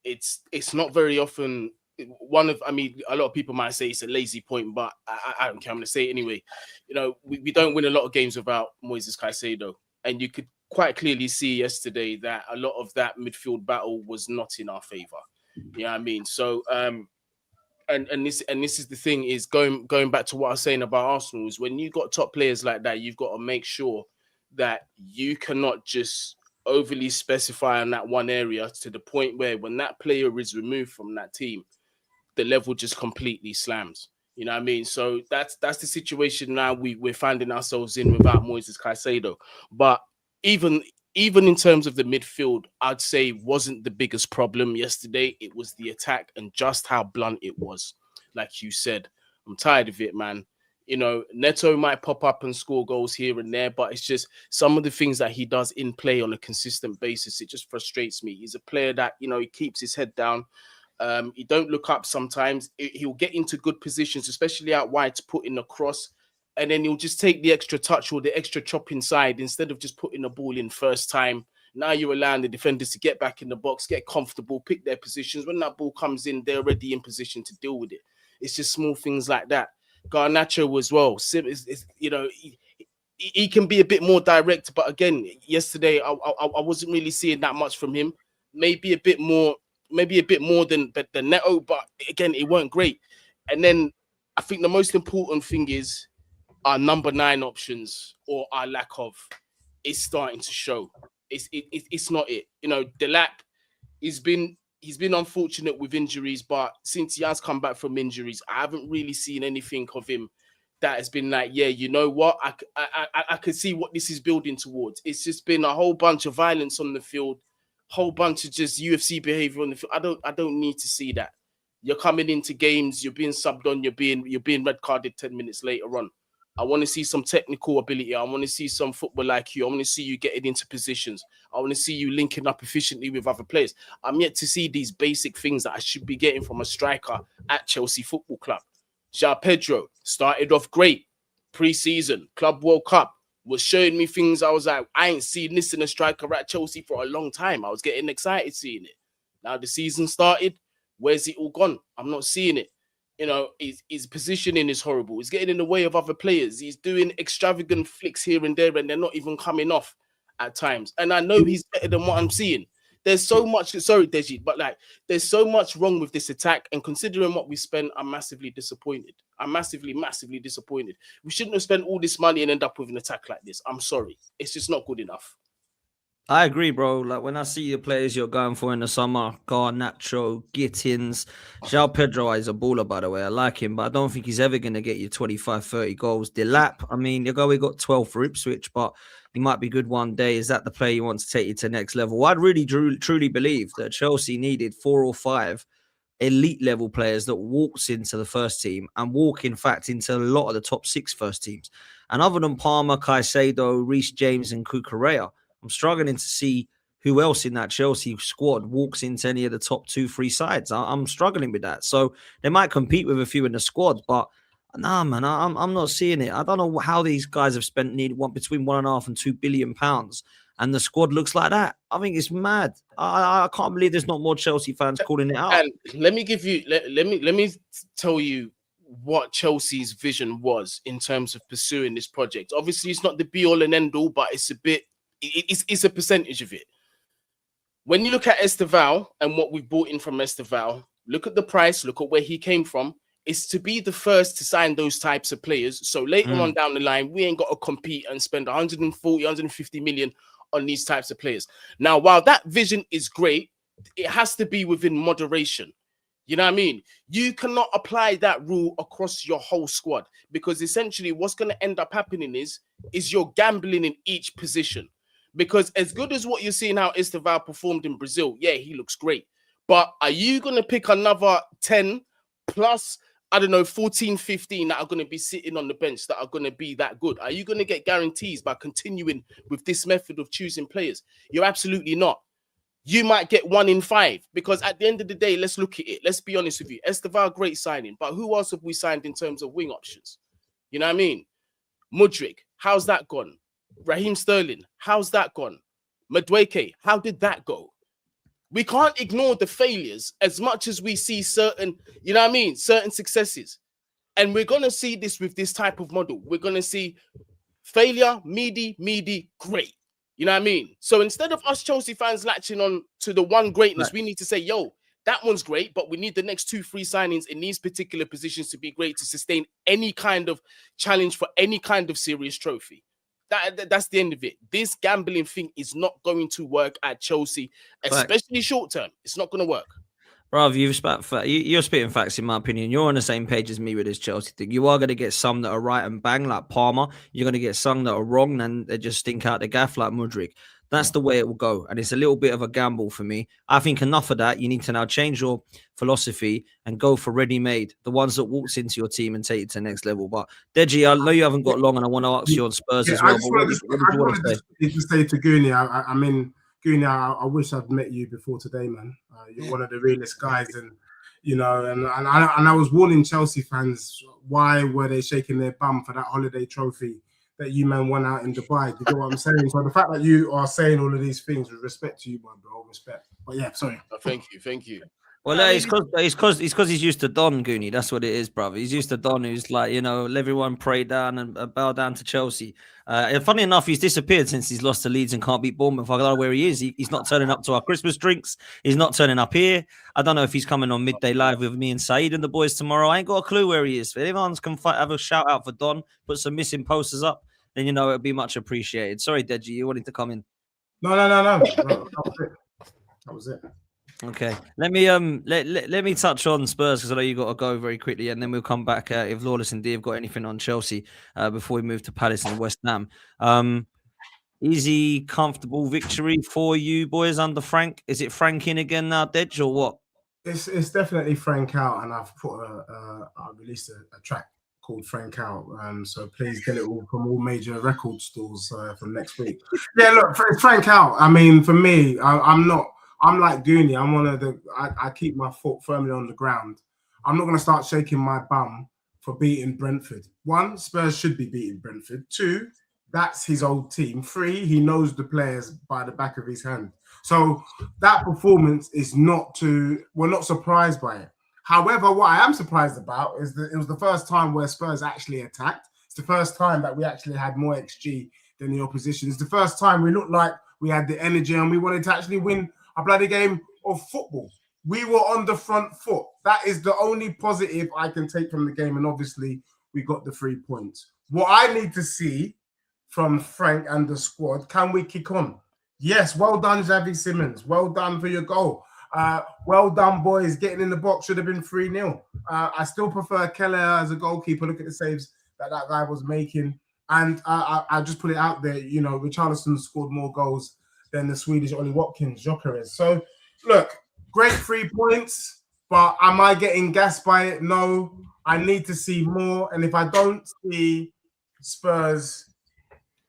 It's not very often a lot of people might say it's a lazy point, but I don't care. I'm going to say it anyway. You know, we don't win a lot of games without Moises Caicedo. And you could quite clearly see yesterday that a lot of that midfield battle was not in our favor. You know what I mean? So, and this is the thing is going back to what I was saying about Arsenal is when you got top players like that, you've got to make sure that you cannot just overly specify on that one area to the point where when that player is removed from that team, the level just completely slams. You know what I mean? So that's the situation now we're finding ourselves in without Moises Caicedo. But even even in terms of the midfield, I'd say wasn't the biggest problem yesterday. It was the attack and just how blunt it was. Like you said, I'm tired of it, man. You know, Neto might pop up and score goals here and there, but it's just some of the things that he does in play on a consistent basis. It just frustrates me. He's a player that, you know, he keeps his head down. He don't look up sometimes. He'll get into good positions, especially out wide to put in a cross. And then he'll just take the extra touch or the extra chop inside instead of just putting the ball in first time. Now you're allowing the defenders to get back in the box, get comfortable, pick their positions. When that ball comes in, they're already in position to deal with it. It's just small things like that. Garnacho as well. You know, he can be a bit more direct, but again, yesterday I wasn't really seeing that much from him. Maybe a bit more than Neto, but again, it weren't great. And then I think the most important thing is our number 9 options or our lack of is starting to show. It's not it. You know, Delap, he's been unfortunate with injuries, but since he has come back from injuries, I haven't really seen anything of him that has been like, yeah, you know what? I could see what this is building towards. It's just been a whole bunch of violence on the field, whole bunch of just UFC behavior on the field. I don't need to see that. You're coming into games, you're being subbed on, you're being red carded 10 minutes later on. I want to see some technical ability. I want to see some football IQ. I want to see you getting into positions. I want to see you linking up efficiently with other players. I'm yet to see these basic things that I should be getting from a striker at Chelsea Football Club. João Pedro started off great. Pre-season, Club World Cup, was showing me things I was like, I ain't seen this in a striker at Chelsea for a long time. I was getting excited seeing it. Now the season started. Where's it all gone? I'm not seeing it. You know, his positioning is horrible. He's getting in the way of other players. He's doing extravagant flicks here and there, and they're not even coming off at times. And I know he's better than what I'm seeing. There's so much, sorry, Deji, but like, there's so much wrong with this attack. And considering what we spent, I'm massively disappointed. I'm massively, massively disappointed. We shouldn't have spent all this money and end up with an attack like this. I'm sorry. It's just not good enough. I agree, bro. Like when I see the players you're going for in the summer, Garnacho, Gittins, João Pedro is a baller, by the way. I like him, but I don't think he's ever going to get you 25, 30 goals. Delap, I mean, we got 12 for Ipswich, but he might be good one day. Is that the player you want to take you to the next level? I'd really truly believe that Chelsea needed 4 or 5 elite level players that walks into the first team and walk, in fact, into a lot of the top 6 first teams. And other than Palmer, Caicedo, Reece James, and Cucurella, I'm struggling to see who else in that Chelsea squad walks into any of the top 2-3 sides. I'm struggling with that. So they might compete with a few in the squad, but nah, man, I'm not seeing it. I don't know how these guys have spent between £1.5 and £2 billion, and the squad looks like that. I think it's mad. I can't believe there's not more Chelsea fans calling it out. And let me give you, let me tell you what Chelsea's vision was in terms of pursuing this project. Obviously, it's not the be all and end all, but it's a bit. It's a percentage of it. When you look at Esteval and what we bought in from Esteval, look at the price, look at where he came from. It's to be the first to sign those types of players. So later on down the line, we ain't got to compete and spend 140, 150 million on these types of players. Now, while that vision is great, it has to be within moderation. You know what I mean? You cannot apply that rule across your whole squad, because essentially what's going to end up happening is you're gambling in each position. Because as good as what you're seeing how Esteval performed in Brazil, yeah, he looks great. But are you going to pick another 10 plus, I don't know, 14, 15 that are going to be sitting on the bench that are going to be that good? Are you going to get guarantees by continuing with this method of choosing players? You're absolutely not. You might get 1 in 5, because at the end of the day, let's look at it. Let's be honest with you. Esteval, great signing. But who else have we signed in terms of wing options? You know what I mean? Mudryk, how's that gone? Raheem Sterling, how's that gone? Madueke, how did that go? We can't ignore the failures as much as we see certain, you know what I mean, certain successes. And we're going to see this with this type of model. We're going to see failure, meaty, great. You know what I mean? So instead of us Chelsea fans latching on to the one greatness, we need to say, yo, that one's great, but we need the next 2-3 signings in these particular positions to be great to sustain any kind of challenge for any kind of serious trophy. That's the end of it. This gambling thing is not going to work at Chelsea, especially short term. It's not going to work. Bro, you're spitting facts, in my opinion. You're on the same page as me with this Chelsea thing. You are going to get some that are right and bang, like Palmer. You're going to get some that are wrong and they just stink out the gaff, like Mudryk. That's the way it will go. And it's a little bit of a gamble for me. I think enough of that. You need to now change your philosophy and go for ready-made, the ones that walks into your team and take it to the next level. But Deji, I know you haven't got long, and I want to ask you on Spurs as well. But what did you want to say? To say to Goonie, I mean, Goonie, I wish I'd met you before today, man. You're one of the realest guys, and you know, and I was warning Chelsea fans, why were they shaking their bum for that holiday trophy that you man won out in Dubai? You get what I'm saying? So the fact that you are saying all of these things with respect to you, my bro, respect. But yeah, sorry. Thank you. Well, it's because he's used to Don, Goonie. That's what it is, brother. He's used to Don, who's like, you know, let everyone pray down and bow down to Chelsea. And funny enough, he's disappeared since he's lost to Leeds and can't beat Bournemouth. I don't know where he is. He's not turning up to our Christmas drinks. He's not turning up here. I don't know if he's coming on Midday Live with me and Saeed and the boys tomorrow. I ain't got a clue where he is. If anyone can have a shout out for Don, put some missing posters up, then, you know, it'd be much appreciated. Sorry, Deji, you wanted to come in. No. That was it. Okay, let me touch on Spurs because I know you got to go very quickly, and then we'll come back if Lawless and D have got anything on Chelsea before we move to Palace and West Ham. Easy, comfortable victory for you boys under Frank. Is it Frank in again now, Dej, or what? It's definitely Frank out, and I've put I released a track called Frank Out. So please get it all from all major record stores from next week. Yeah, look, Frank Out. I mean, for me, I'm like Goonie. I'm one of the. I keep my foot firmly on the ground. I'm not going to start shaking my bum for beating Brentford. 1, Spurs should be beating Brentford. 2, that's his old team. 3, he knows the players by the back of his hand. So that performance is we're not surprised by it. However, what I am surprised about is that it was the first time where Spurs actually attacked. It's the first time that we actually had more XG than the opposition. It's the first time we looked like we had the energy and we wanted to actually win a bloody game of football. We were on the front foot. That is the only positive I can take from the game. And obviously, we got the 3 points. What I need to see from Frank and the squad, can we kick on? Yes, well done, Xavi Simons. Well done for your goal. Well done, boys. Getting in the box should have been 3-0. I still prefer Keller as a goalkeeper. Look at the saves that guy was making. And I just put it out there, you know, Richarlison scored more goals than the Swedish Ollie Watkins, Jokeres. So, look, great 3 points, but am I getting gassed by it? No. I need to see more. And if I don't see Spurs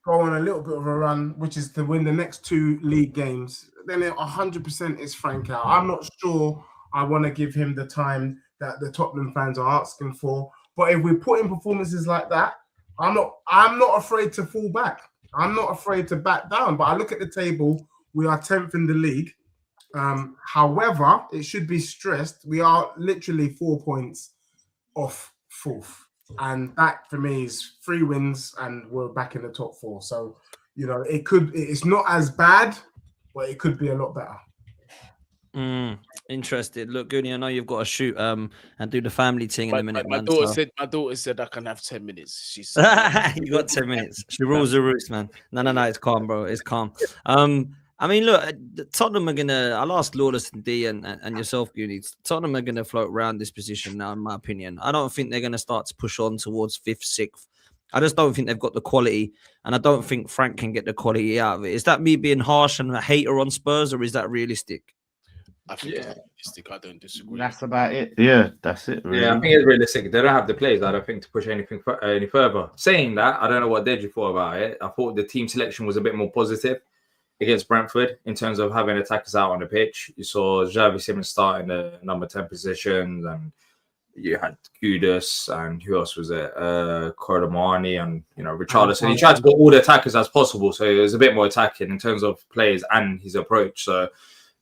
go on a little bit of a run, which is to win the next 2 league games, then it 100% is Frank out. I'm not sure I want to give him the time that the Tottenham fans are asking for. But if we put in performances like that, I'm not afraid to fall back. I'm not afraid to back down. But I look at the table, we are 10th in the league. However, it should be stressed, we are literally 4 points off 4th. And that for me is 3 wins and we're back in the top 4. So, you know, it's not as bad, but it could be a lot better. Interested. Look, Goonie, I know you've got to shoot and do the family thing in a minute. My daughter said I can have 10 minutes. She said you got 10 minutes. She rules the roost, man. No, it's calm, bro. It's calm. I mean, look, Tottenham are gonna. I'll ask Lawless and D and yourself, Goonie. Tottenham are gonna float around this position now, in my opinion. I don't think they're gonna start to push on towards 5th, 6th. I just don't think they've got the quality, and I don't think Frank can get the quality out of it. Is that me being harsh and a hater on Spurs, or is that realistic? I think it's realistic. I don't disagree. That's about it. Yeah, that's it. Really. Yeah, I think it's realistic. They don't have the players, I don't think, to push anything any further. Saying that, I don't know what Deji thought about it. I thought the team selection was a bit more positive against Brentford in terms of having attackers out on the pitch. You saw Xavi Simons starting the number 10 positions, and you had Kudus, and who else was it? Cordamani and, you know, Richarlison. He tried to put all the attackers as possible, so it was a bit more attacking in terms of players and his approach. So,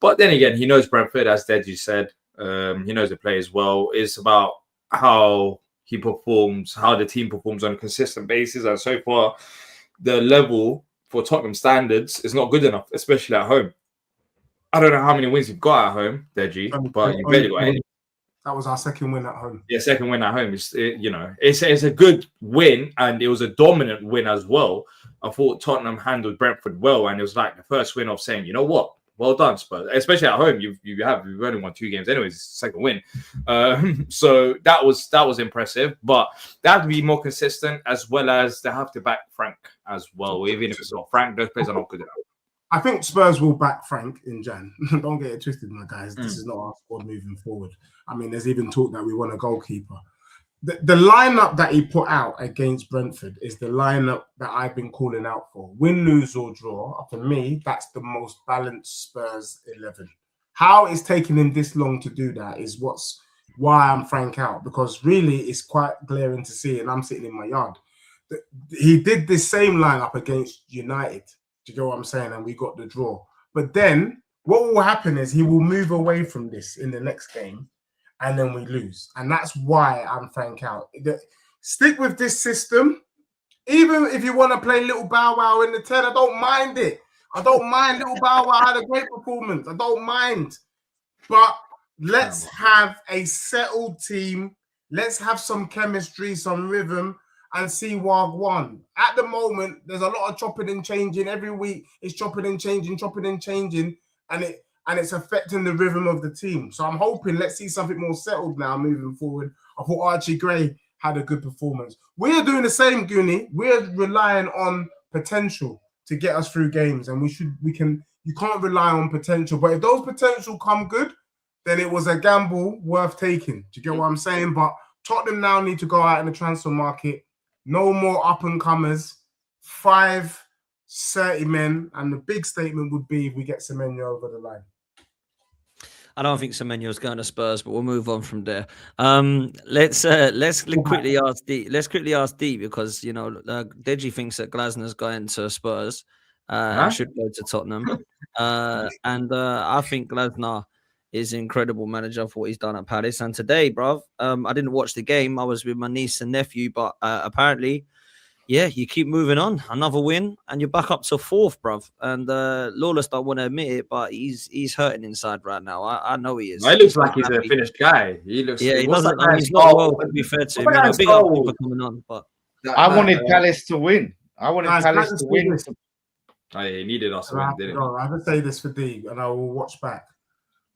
but then again, he knows Brentford, as Deji said. He knows the players well. It's about how he performs, how the team performs on a consistent basis. And so far, the level for Tottenham standards is not good enough, especially at home. I don't know how many wins you've got at home, Deji, but you barely got any. That was our 2nd win at home. Yeah, 2nd win at home. It's a good win, and it was a dominant win as well. I thought Tottenham handled Brentford well, and it was like the first win of saying, you know what, well done, Spurs. Especially at home, you've only won 2 games anyways. It's the 2nd win, so that was impressive. But they have to be more consistent, as well as they have to back Frank as well. Even if it's not Frank, those players are not good enough. I think Spurs will back Frank in Jan. Don't get it twisted, my guys. This is not our squad moving forward. I mean, there's even talk that we want a goalkeeper. The lineup that he put out against Brentford is the lineup that I've been calling out for. Win, lose, or draw. For me, that's the most balanced Spurs 11. How it's taking him this long to do that is why I'm Frank out, because really it's quite glaring to see, and I'm sitting in my yard. He did this same lineup against United. Do you get what I'm saying? And we got the draw. But then what will happen is he will move away from this in the next game, and then we lose. And that's why I'm Frank out. Stick with this system. Even if you want to play Little Bow Wow in the 10, I don't mind it. I don't mind. Little Bow Wow had a great performance. I don't mind. But let's have a settled team. Let's have some chemistry, some rhythm, and see Wagwan. At the moment, there's a lot of chopping and changing. Every week it's chopping and changing, and it's affecting the rhythm of the team. So I'm hoping let's see something more settled now moving forward. I thought Archie Gray had a good performance. We're doing the same, Goonie. We're relying on potential to get us through games, and you can't rely on potential. But if those potential come good, then it was a gamble worth taking. Do you get what I'm saying? But Tottenham now need to go out in the transfer market. No more up-and-comers. 5 30 men. And the big statement would be if we get Semenyo over the line. I don't think Semenyo's going to Spurs, but we'll move on from there. Let's quickly ask Deep. Let's quickly ask Deep because Deji thinks that Glasner's going to Spurs and should go to Tottenham. And I think Glasner is an incredible manager for what he's done at Palace. And today, bruv, I didn't watch the game. I was with my niece and nephew, but apparently, yeah, you keep moving on. Another win, and you're back up to 4th, bruv. And Lawless don't want to admit it, but he's hurting inside right now. I know he is. He looks like he's a finished guy. He looks. Yeah, he doesn't. He's not well, to be fair to him. Big up for coming on, but I wanted Palace to win. I wanted Palace to win. He needed us to win, didn't he? I have to say this for Deep, and I will watch back.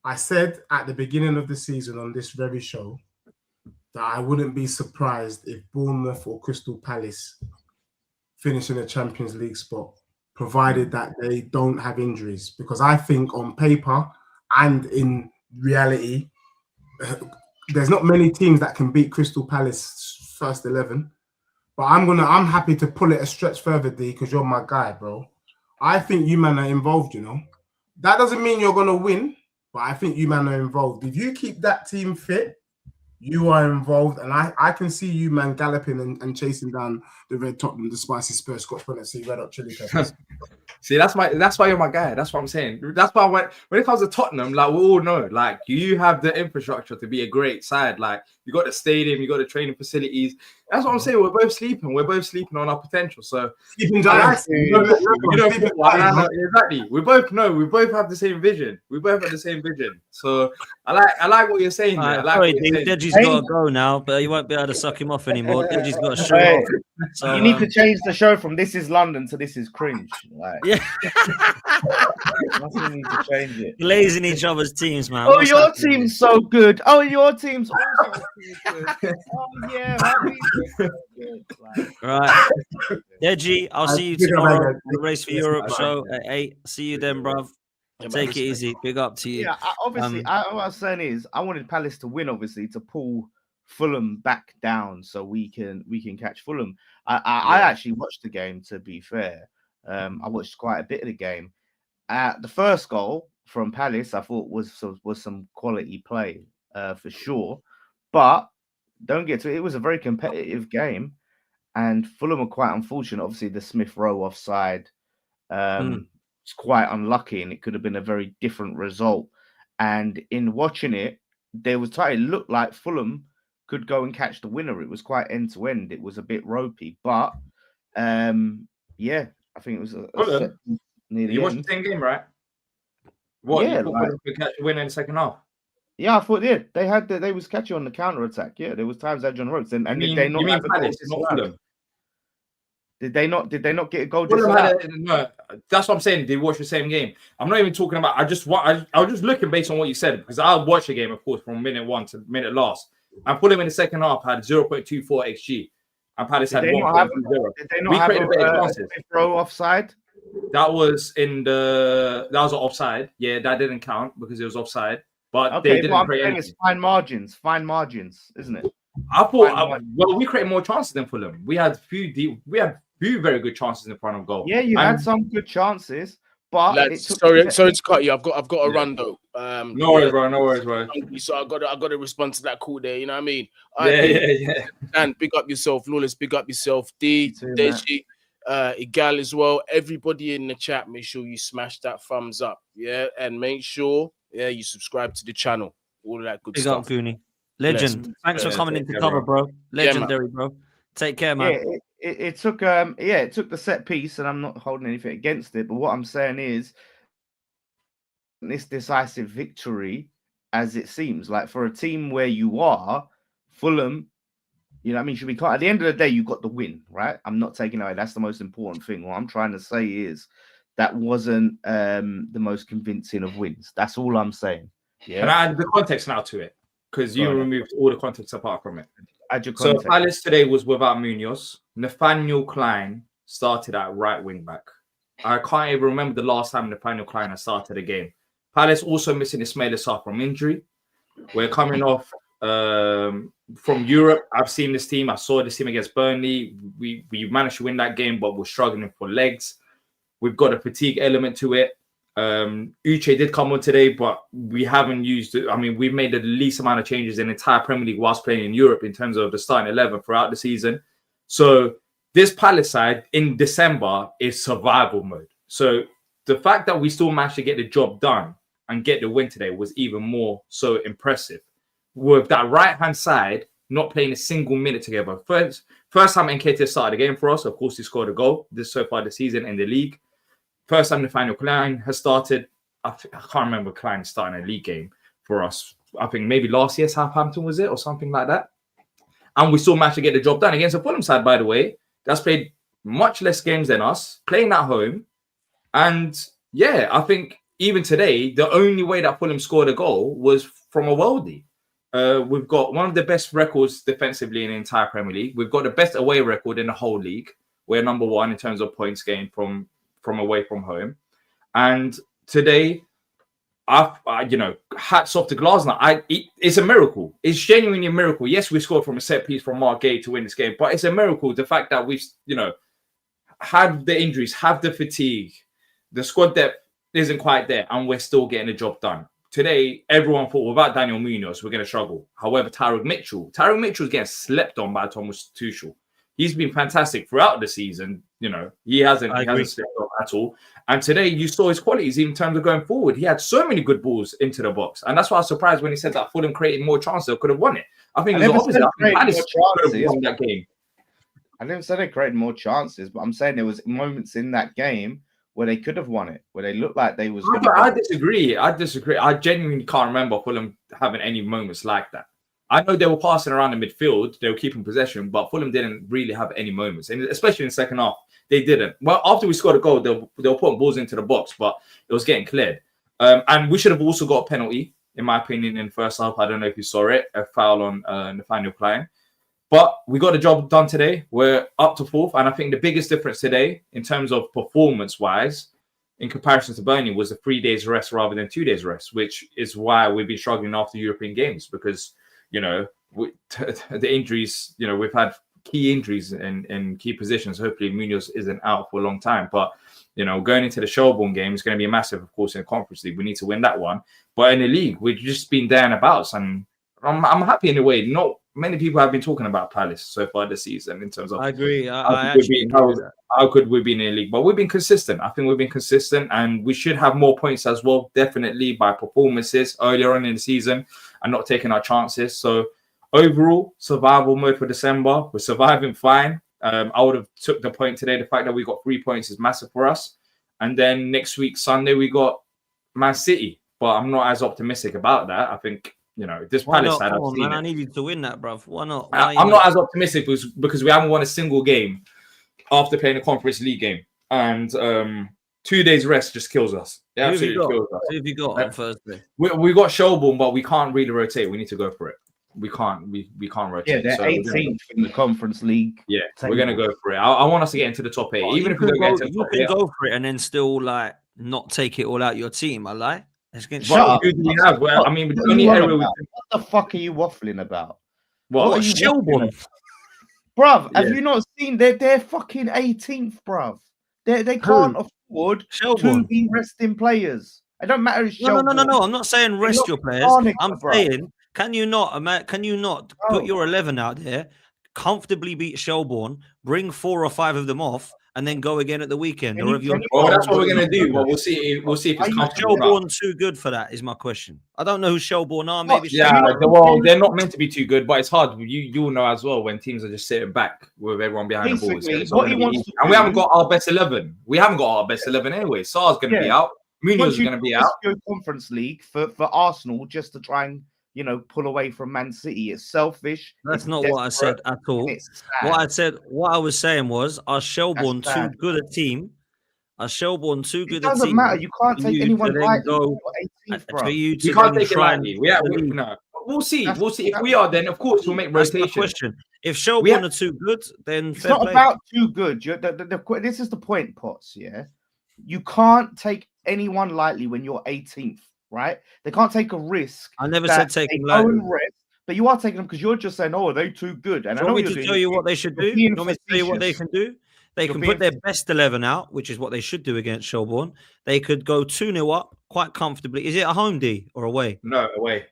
I said at the beginning of the season on this very show that I wouldn't be surprised if Bournemouth or Crystal Palace finish in a Champions League spot, provided that they don't have injuries. Because I think on paper and in reality, there's not many teams that can beat Crystal Palace first 11. But I'm happy to pull it a stretch further, D, because you're my guy, bro. I think you man are involved, That doesn't mean you're gonna win. But I think you man are involved. If you keep that team fit, you are involved. And I can see you man galloping and chasing down the red Tottenham, the spicy Spurs, Scotch bonnet, red hot chili peppers. See, that's why you're my guy. That's what I'm saying. That's why when it comes to Tottenham, like we all know, like you have the infrastructure to be a great side. Like you got the stadium, you got the training facilities. That's what I'm saying. We're both sleeping. We're both sleeping on our potential. So exactly. We both know. We both have the same vision. So I like what you're saying. Sorry, Deji's got to go now, but you won't be able to suck him off anymore. Deji's got to show off. So, you need to change the show from "This is London" to "This is Cringe." Like, yeah, you need to change it. Glazing each other's teams, man. Oh, your team's so good. Oh, your team's also good. Oh yeah, right. Deji, I'll see you tomorrow on the Race for Europe show at 8. See you then, bruv. Take it easy. Big up to you. Yeah, obviously, what I was saying is I wanted Palace to win, obviously, to pull Fulham back down so we can catch Fulham. I actually watched the game, to be fair. I watched quite a bit of the game. The first goal from Palace, I thought was some quality play for sure. But don't get to it. It was a very competitive game, and Fulham were quite unfortunate. Obviously, the Smith Rowe offside was quite unlucky, and it could have been a very different result. And in watching it, it looked like Fulham could go and catch the winner. It was quite end to end. It was a bit ropey, but I think it was near the You watched the same game, right? What? Yeah, could catch the winner in the second half. Yeah, I thought they was catching on the counter attack. Yeah, there was times Adrian Rhodes, and did they not have a goal? Did they not get a goal? No, that's what I'm saying. They watched the same game. I'm not even talking about. I was just looking based on what you said because I watched the game, of course, from minute 1 to minute last. And Fulham in the second half had 0.24 xG, and Palace had 1.0. Did they not have a Smith Rowe offside? That was that was offside. Yeah, that didn't count because it was offside. But they Okay, didn't but I'm create saying anything. it's fine margins, isn't it? I thought, Fine margins. well, we created more chances than Fulham. We had few very good chances in front of goal. Yeah, you had some good chances, but it Lads, took. sorry to cut you. I've got a run though. No worries, bro. No worries, bro. So I got to respond to that call there. You know what I mean? Yeah. And big up yourself, Lawless. Big up yourself, D, too, man. Deji, Igal as well. Everybody in the chat, make sure you smash that thumbs up, yeah, and make sure you subscribe to the channel. All of that good Big stuff. up, Goonie. Legend. Bless. Thanks for Yeah, coming take into care, cover, bro. bro. Legendary, bro. Take care, man. Yeah, it took it took the set piece, and I'm not holding anything against it. But what I'm saying is, this decisive victory, as it seems like for a team where you are Fulham, you know what I mean, should be quite. At the end of the day, you got the win, right? I'm not taking away. That's the most important thing. What I'm trying to say is that wasn't the most convincing of wins. That's all I'm saying. Yeah. Can I add the context now to it? Because you removed all the context apart from it. Add your So context. Palace today was without Munoz. Nathaniel Klein started at right wing back. I can't even remember the last time Nathaniel Klein has started a game. Palace also missing Ismail Assar from injury. We're coming off from Europe. I've seen this team. I saw this team against Burnley. We managed to win that game, but we're struggling for legs. We've got a fatigue element to it. Uche did come on today, but we haven't used it. I mean, we've made the least amount of changes in the entire Premier League whilst playing in Europe in terms of the starting 11 throughout the season. So this Palace side in December is survival mode. So the fact that we still managed to get the job done and get the win today was even more so impressive. With that right-hand side not playing a single minute together. First time Nketiah started the game for us. Of course, he scored a goal this so far this season in the league. First time Nathaniel Klein has started. I can't remember Klein starting a league game for us. I think maybe last year Southampton was it or something like that. And we still managed to get the job done against the Fulham side, by the way. That's played much less games than us, playing at home. And yeah, I think even today, the only way that Fulham scored a goal was from a worldie. We've got one of the best records defensively in the entire Premier League. We've got the best away record in the whole league. We're number one in terms of points gained from away from home. And today, hats off to Glasner. It's a miracle. It's genuinely a miracle. Yes, we scored from a set piece from Mark Gay to win this game, but it's a miracle. The fact that we've, had the injuries, have the fatigue, the squad depth isn't quite there, and we're still getting the job done. Today, everyone thought without Daniel Munoz, we're going to struggle. However, Tyrick Mitchell's getting slept on by Thomas Tuchel. He's been fantastic throughout the season. He hasn't slept on at all. And today, you saw his qualities in terms of going forward. He had so many good balls into the box, and that's why I was surprised when he said that Fulham created more chances, they could have won it. I think it was opposite. Palace could have won that game. I never said they created more chances, but I'm saying there was moments in that game where they could have won it, where they looked like they was. I disagree. I genuinely can't remember Fulham having any moments like that. I know they were passing around the midfield, they were keeping possession, but Fulham didn't really have any moments, and especially in the second half, they didn't. Well, after we scored a goal, they were putting balls into the box, but it was getting cleared. And we should have also got a penalty, in my opinion, in the first half. I don't know if you saw it, a foul on Nathaniel Klein. But we got the job done today. We're up to fourth. And I think the biggest difference today, in terms of performance-wise, in comparison to Burnley, was the 3 days rest rather than 2 days rest, which is why we've been struggling after European games because, the injuries, we've had key injuries in key positions. Hopefully Munoz isn't out for a long time. But, going into the Shelbourne game is going to be massive, of course, in the Conference League. We need to win that one. But in the league, we've just been there and abouts. And I'm happy in a way. Not many people have been talking about Palace so far this season in terms of. I agree. How could we be in the league? But we've been consistent. I think we've been consistent, and we should have more points as well. Definitely by performances earlier on in the season and not taking our chances. So overall, survival mode for December. We're surviving fine. I would have took the point today. The fact that we got 3 points is massive for us. And then next week Sunday we got Man City, but I'm not as optimistic about that. I think. This Palace side. I need you to win that, bruv. Why not? I'm not as optimistic because we haven't won a single game after playing a Conference League game, and 2 days rest just kills us. It absolutely kills us. Who have you got on Thursday? We got Shelbourne, but we can't really rotate. We need to go for it. we can't rotate. Yeah, they're So we're gonna 18th in the Conference League. Yeah, we're gonna go for it. I want us to get into the top 8, Oh, even you if we can don't get go, into the you top can 8. go for it and then still like not take it all out your team. I lie. It's against Shut But up. who do we have? Well, I mean, the What are only you on area we about? What the fuck are you waffling about? what? What are you waffling Shelbourne? about? Bruv, Yeah. have you not seen they're fucking 18th, bruv. They Who? can't afford to Shelbourne. be resting players. It don't matter if No. Shelbourne. I'm not saying rest not your players. Arnica, I'm bro. saying, can you not put No. your 11 out there, comfortably beat Shelbourne, bring 4 or 5 of them off, and then go again at the weekend? Can Or you- if you're can you- Well, that's what we're gonna do. Well, we'll see. We'll see if it's Are you comfortable. Shelbourne too good for that? Is my question. I don't know who Shelbourne are. What? Maybe Yeah, Shelbourne. well, they're not meant to be too good, but it's hard. You'll know as well when teams are just sitting back with everyone behind the ball. Basically, It's not what gonna he be wants easy. to And we haven't do- got our best 11. We haven't got our best 11 anyway. Sar's gonna be Yeah. out. Munoz Once is you gonna be risk out. your Conference League for Arsenal just to try and pull away from Man City, it's selfish. That's it's not what I said desperate, at all. and it's sad. What I was saying was, are Shelbourne That's too sad. good a team? Are Shelbourne too It good a doesn't team? matter. You can't for take you anyone to then lightly. go You're 18th, for bro. you to We can't then take it try and lightly. believe. No. We'll see. That's- We'll see. If we are, then of course we'll make That's my rotation. question. If Shelbourne are too good, then It's fair not play. about too good. This is the point, Potts. Yeah, you can't take anyone lightly when you're 18th, right? They can't take a risk. I never that said take they them go lightly. and rest, but you are taking them because you're just saying, "Oh, they're too good." And Do I you know want you're me to doing tell you what they should do? you're Do you being want me to tell you what they facetious. can do? They You're can being put their best 11 out, which is what they should do against Shelbourne. They could go 2-0 up quite comfortably. Is it a home D or away? No, away.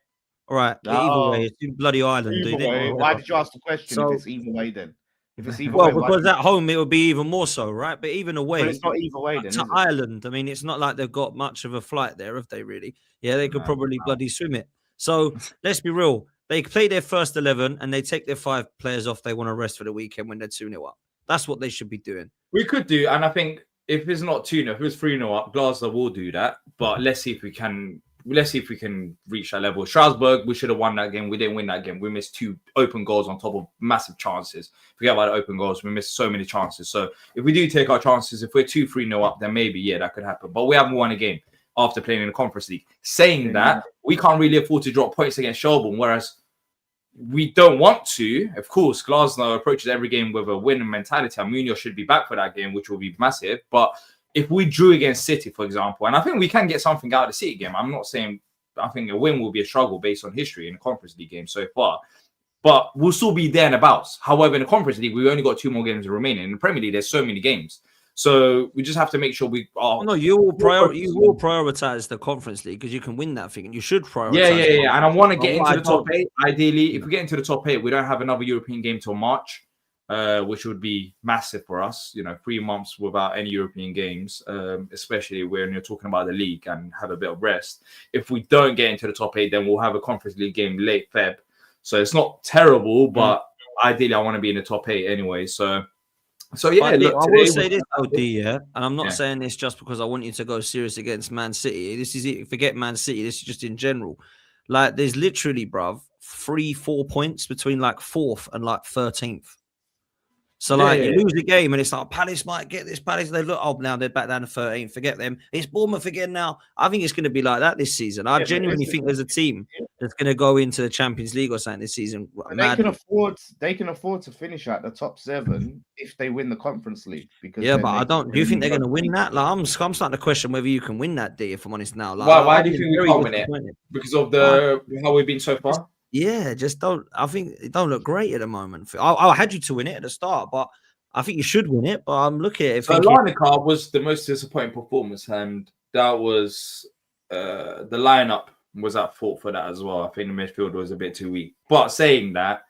All right. Either way, it's in bloody Ireland. Either Dude, innit? way, Or why whatever. did you ask the question So- if it's either way then? If it's either Well, way, why because did at home it would be even more so, right? But even you... away, But it's not either way then, is to it? Ireland, I mean, it's not like they've got much of a flight there, have they? Really? Yeah, they could No, probably bloody swim it. So let's be real. They play their first 11 and they take their 5 players off. They want to rest for the weekend when they're 2-0 up. That's what they should be doing. We could do, and I think if it's not 2-0, if it was 3-0 up, Glasgow will do that. But let's see if we can. Let's see if we can reach that level. Strasbourg, we should have won that game. We didn't win that game. We missed 2 open goals on top of massive chances. Forget about the open goals. We missed so many chances. So if we do take our chances, if we're 2-3-0 up, then maybe, yeah, that could happen. But we haven't won a game after playing in the Conference League. Saying that, we can't really afford to drop points against Shelbourne, whereas we don't want to. Of course, Glasgow approaches every game with a winning mentality. And Munoz should be back for that game, which will be massive. But if we drew against City, for example, and I think we can get something out of the City game. I'm not saying I think a win will be a struggle based on history in the Conference League game so far, but we'll still be there and abouts. However, in the Conference League, we've only got 2 more games remaining. In the Premier League, there's so many games. So we just have to make sure we are. No, you will prioritize the Conference League because you can win that thing, and you should prioritize. Yeah. And I want to get into the top don't. 8. Ideally, if we get into the top 8, we don't have another European game till March, which would be massive for us. 3 months without any European games, especially when you're talking about the league and have a bit of rest. If we don't get into the top 8, then we'll have a Conference League game late Feb. So it's not terrible, but ideally, I want to be in the top 8 anyway. So yeah, But look, I will say this, OD, yeah, and I'm not Yeah. saying this just because I want you to go serious against Man City. This is it. Forget Man City. This is just in general. Like, there's literally, bruv, 3-4 points between like 4th and like 13th. So like you lose the game and it's like Palace might get this. Palace, they look up now, they're back down to 13. Forget them. It's Bournemouth again now. I think it's going to be like that this season. I genuinely think there's a team that's going to go into the Champions League or something this season. They can afford to finish at the top 7 if they win the Conference League. Because Yeah, but I don't. Do you think they're going to win that? Like, I'm starting to question whether you can win that D. If I'm honest now, like, why do you think we can't win it? Because of how we've been so far. Yeah, just don't. I think it don't look great at the moment. I had you to win it at the start, but I think you should win it. But I'm looking at it. So Lineker was the most disappointing performance, and that was the lineup was at fault for that as well. I think the midfield was a bit too weak. But saying that,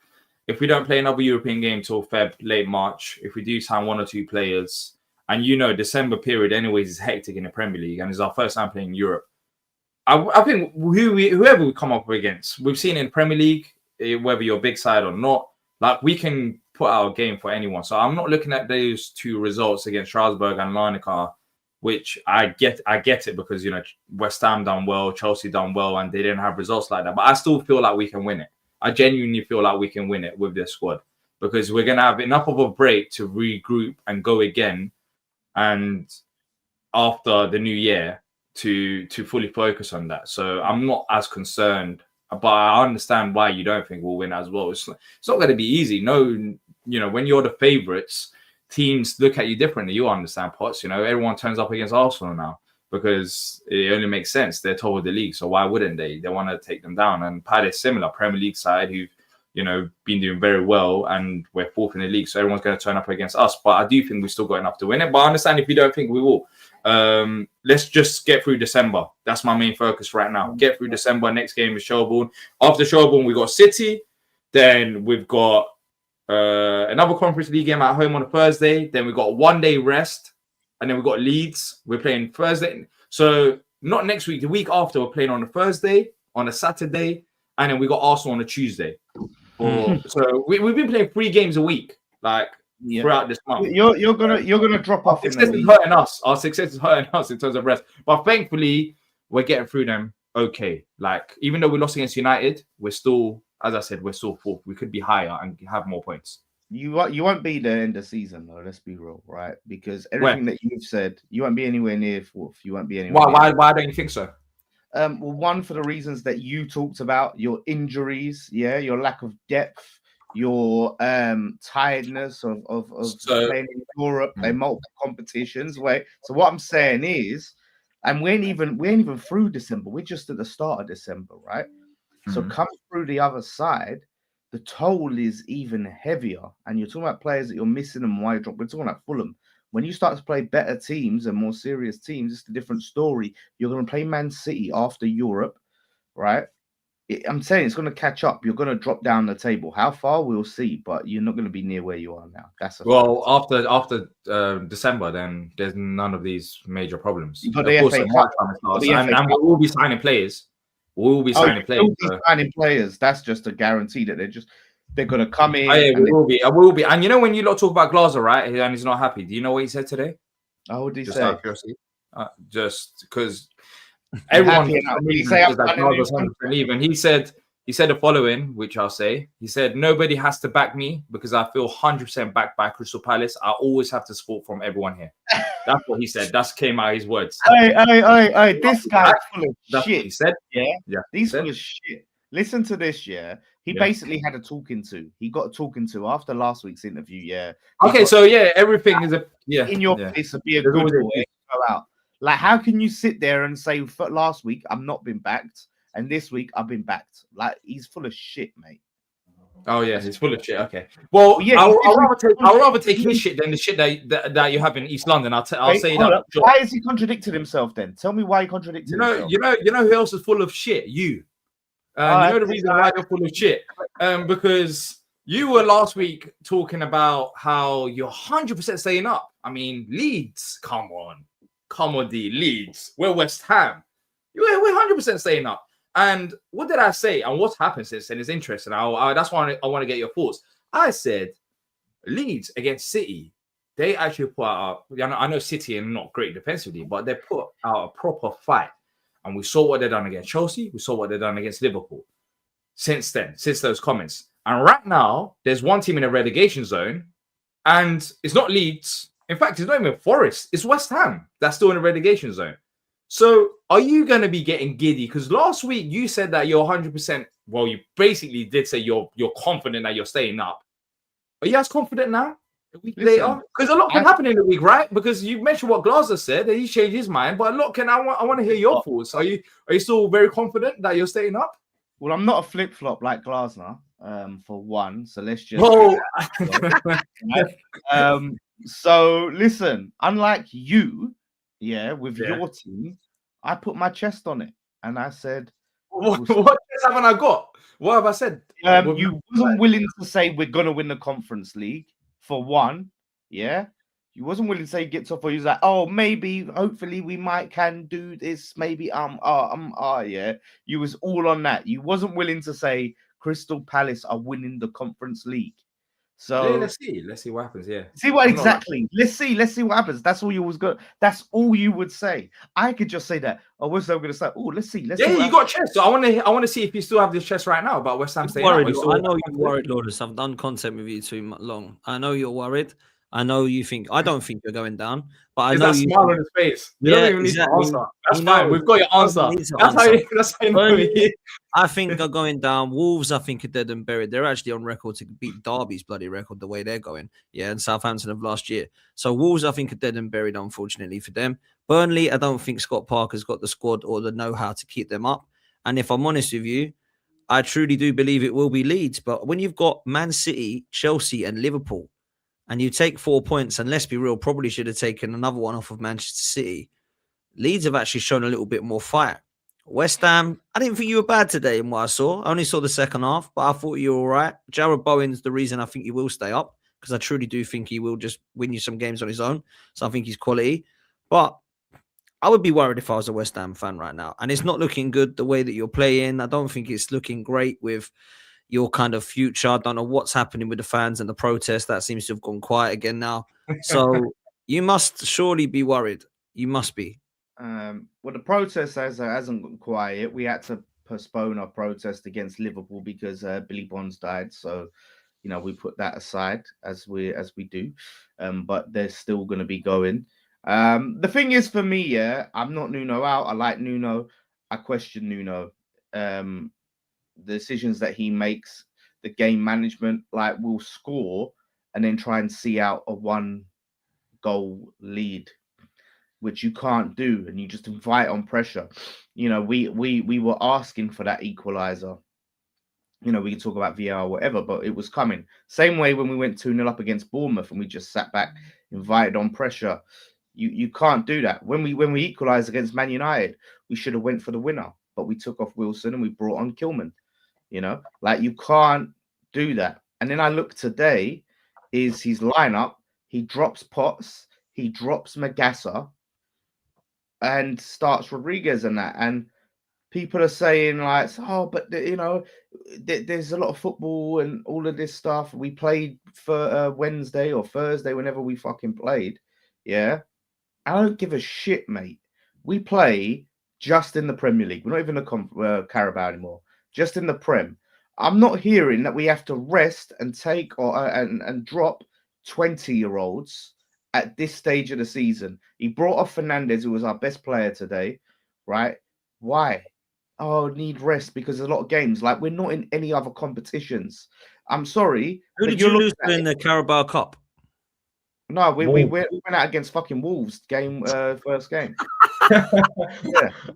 if we don't play another European game till Feb, late March, if we do sign 1 or 2 players, and December period anyways is hectic in the Premier League, and it's our first time playing Europe. I think whoever we come up against, we've seen in Premier League, whether you're a big side or not, like we can put out a game for anyone. So I'm not looking at those 2 results against Strasbourg and Lineker, which I get it because West Ham done well, Chelsea done well, and they didn't have results like that. But I still feel like we can win it. I genuinely feel like we can win it with this squad because we're gonna have enough of a break to regroup and go again, and after the new year to fully focus on that. So I'm not as concerned But I understand why you don't think we'll win as well. It's not going to be easy. No, when you're the favourites, teams look at you differently. You understand, Potts. Everyone turns up against Arsenal now because it only makes sense. They're top of the league, so why wouldn't they? They want to take them down. And Palace, similar Premier League side who've been doing very well, and we're fourth in the league, so everyone's going to turn up against us. But I do think we've still got enough to win it. But I understand if you don't think we will. Let's just get through December. That's my main focus right now. Get through December. Next game is Shelbourne. After Shelbourne, we got City. Then we've got another Conference League game at home on a Thursday. Then we've got 1 day rest. And then we've got Leeds. We're playing Thursday. So not next week. The week after, we're playing on a Thursday, on a Saturday. And then we got Arsenal on a Tuesday. So we've been playing 3 games a week, throughout this month. You're gonna drop off. Our success is hurting us. Our success is hurting us in terms of rest. But thankfully, we're getting through them okay. Even though we lost against United, we're still, as I said, we're still fourth. We could be higher and have more points. You won't be there in the season, though. Let's be real, right? Because everything that you've said, you won't be anywhere near fourth. You won't be anywhere. Why don't you think so? Well, one, for the reasons that you talked about, your injuries, your lack of depth, your tiredness of playing in Europe, playing multiple competitions. So what I'm saying is, and we ain't even through December. We're just at the start of December, right? So come through the other side, the toll is even heavier. And you're talking about players that you're missing and why you drop. We're talking about Fulham. When you start to play better teams and more serious teams, it's a different story. You're going to play Man City after Europe, right? I'm saying it's going to catch up. You're going to drop down the table. How far, we'll see, but you're not going to be near where you are now. After December, then there's none of these major problems. Of course, and we will be signing players. We will be signing players. That's just a guarantee that they're going to come in. We will be. I will be. And when you lot talk about Glazer, right? And he's not happy. Do you know what he said today? Oh, what did he say? Just because everyone even he said the following, which I'll say. He said, "Nobody has to back me because I feel 100% backed by Crystal Palace. I always have to support from everyone here." That's what he said. That's came out of his words. Hey, this guy's full of That's shit. What he said. Yeah. He's full of shit. Listen to this, He basically had a talking to. He got a talking to after last week's interview, everything is in your face to be a good boy. Go out. How can you sit there and say, last week I've not been backed, and this week I've been backed? He's full of shit, mate. Oh yeah, he's full of shit. Okay. Well, I'll rather take his shit than the shit that you have in East London. I'll say that. Why has he contradicted himself then? Tell me why he contradicted himself. You know who else is full of shit? You. You know the reason why you're full of shit? Because you were last week talking about how you're 100% staying up. I mean, Leeds, come on, D, Leeds. We're West Ham. We're 100% staying up. And what did I say? And what's happened since then is interesting. That's why I want to get your thoughts. I said Leeds against City. They actually put out. I know City are not great defensively, but they put out a proper fight. And we saw what they've done against Chelsea. We saw what they've done against Liverpool. Since those comments. And right now, there's one team in a relegation zone. And it's not Leeds. In fact, it's not even Forest. It's West Ham that's still in a relegation zone. So are you going to be getting giddy? Because last week you said that you're 100%. Well, you basically did say you're confident that you're staying up. Are you as confident now? A week later? Because a lot can happen in the week, right? Because you mentioned what Glazer said, that he changed his mind. But a lot can. I want to hear your thoughts. Are you still very confident that you're staying up? Well, I'm not a flip flop like Glazer, for one. So let's just. So listen, unlike you, with your team, I put my chest on it and I said, "What chest haven't I got? What have I said?" You wasn't willing to say we're gonna win the Conference League. For one, you wasn't willing to say get off, or you was like, oh, maybe, hopefully, we can do this. Maybe, You was all on that. You wasn't willing to say Crystal Palace are winning the Conference League. So let's see what happens. Yeah, see what exactly. Let's see what happens. That's all you was good. That's all you would say. I could just say that. Oh, what's that going to say? Oh, let's see. Yeah, you got chest. So I want to see if you still have this chest right now about West Ham staying up. I know you're worried, Lourdes. I've done content with you too long. I know you're worried. I know you think I don't think you're going down, but I Is know that you. smile on his face? You Yeah, don't even need to exactly. answer. That's He fine. knows. We've got your He answer. doesn't need to That's how answer. you. That's how you know Burnley, he- I think are going down. Wolves, I think, are dead and buried. They're actually on record to beat Derby's bloody record the way they're going. Yeah, and Southampton of last year. So Wolves, I think, are dead and buried, unfortunately for them. Burnley, I don't think Scott Parker's got the squad or the know-how to keep them up. And if I'm honest with you, I truly do believe it will be Leeds. But when you've got Man City, Chelsea, and Liverpool, and you take 4 points, and let's be real, probably should have taken another one off of Manchester City. Leeds have actually shown a little bit more fight. West Ham, I didn't think you were bad today in what I saw. I only saw the second half, but I thought you were all right. Jared Bowen's the reason I think he will stay up, because I truly do think he will just win you some games on his own. So I think he's quality. But I would be worried if I was a West Ham fan right now. And it's not looking good the way that you're playing. I don't think it's looking great with your kind of future. I don't know what's happening with the fans and the protest. That seems to have gone quiet again now. So you must surely be worried. You must be. Well, the protest hasn't gone quiet. We had to postpone our protest against Liverpool because Billy Bonds died. So, you know, we put that aside as we do. But they're still going to be going. The thing is, for me, yeah, I'm not Nuno out. I like Nuno. I question Nuno. The decisions that he makes, the game management, like we'll score and then try and see out a 1-goal lead, which you can't do, and you just invite on pressure. You know, we were asking for that equalizer. You know, we can talk about VAR or whatever, but it was coming. Same way when we went 2-0 up against Bournemouth and we just sat back, invited on pressure. You can't do that. When we equalized against Man United, we should have went for the winner, but we took off Wilson and we brought on Kilman. You know, like you can't do that. And then I look today, is his lineup. He drops Potts, he drops Magassa, and starts Rodriguez and that. And people are saying like, oh, but you know, there's a lot of football and all of this stuff. We played for Wednesday or Thursday, whenever we fucking played. Yeah, I don't give a shit, mate. We play just in the Premier League. We're not even a Carabao anymore. Just in the Prem. I'm not hearing that we have to rest and take or and drop 20-year-olds at this stage of the season. He brought off Fernandez, who was our best player today, right? Why? Oh, need rest because there's a lot of games. Like, we're not in any other competitions. I'm sorry. Who did you lose to in the Carabao Cup? No, we went out against fucking Wolves first game. Yeah.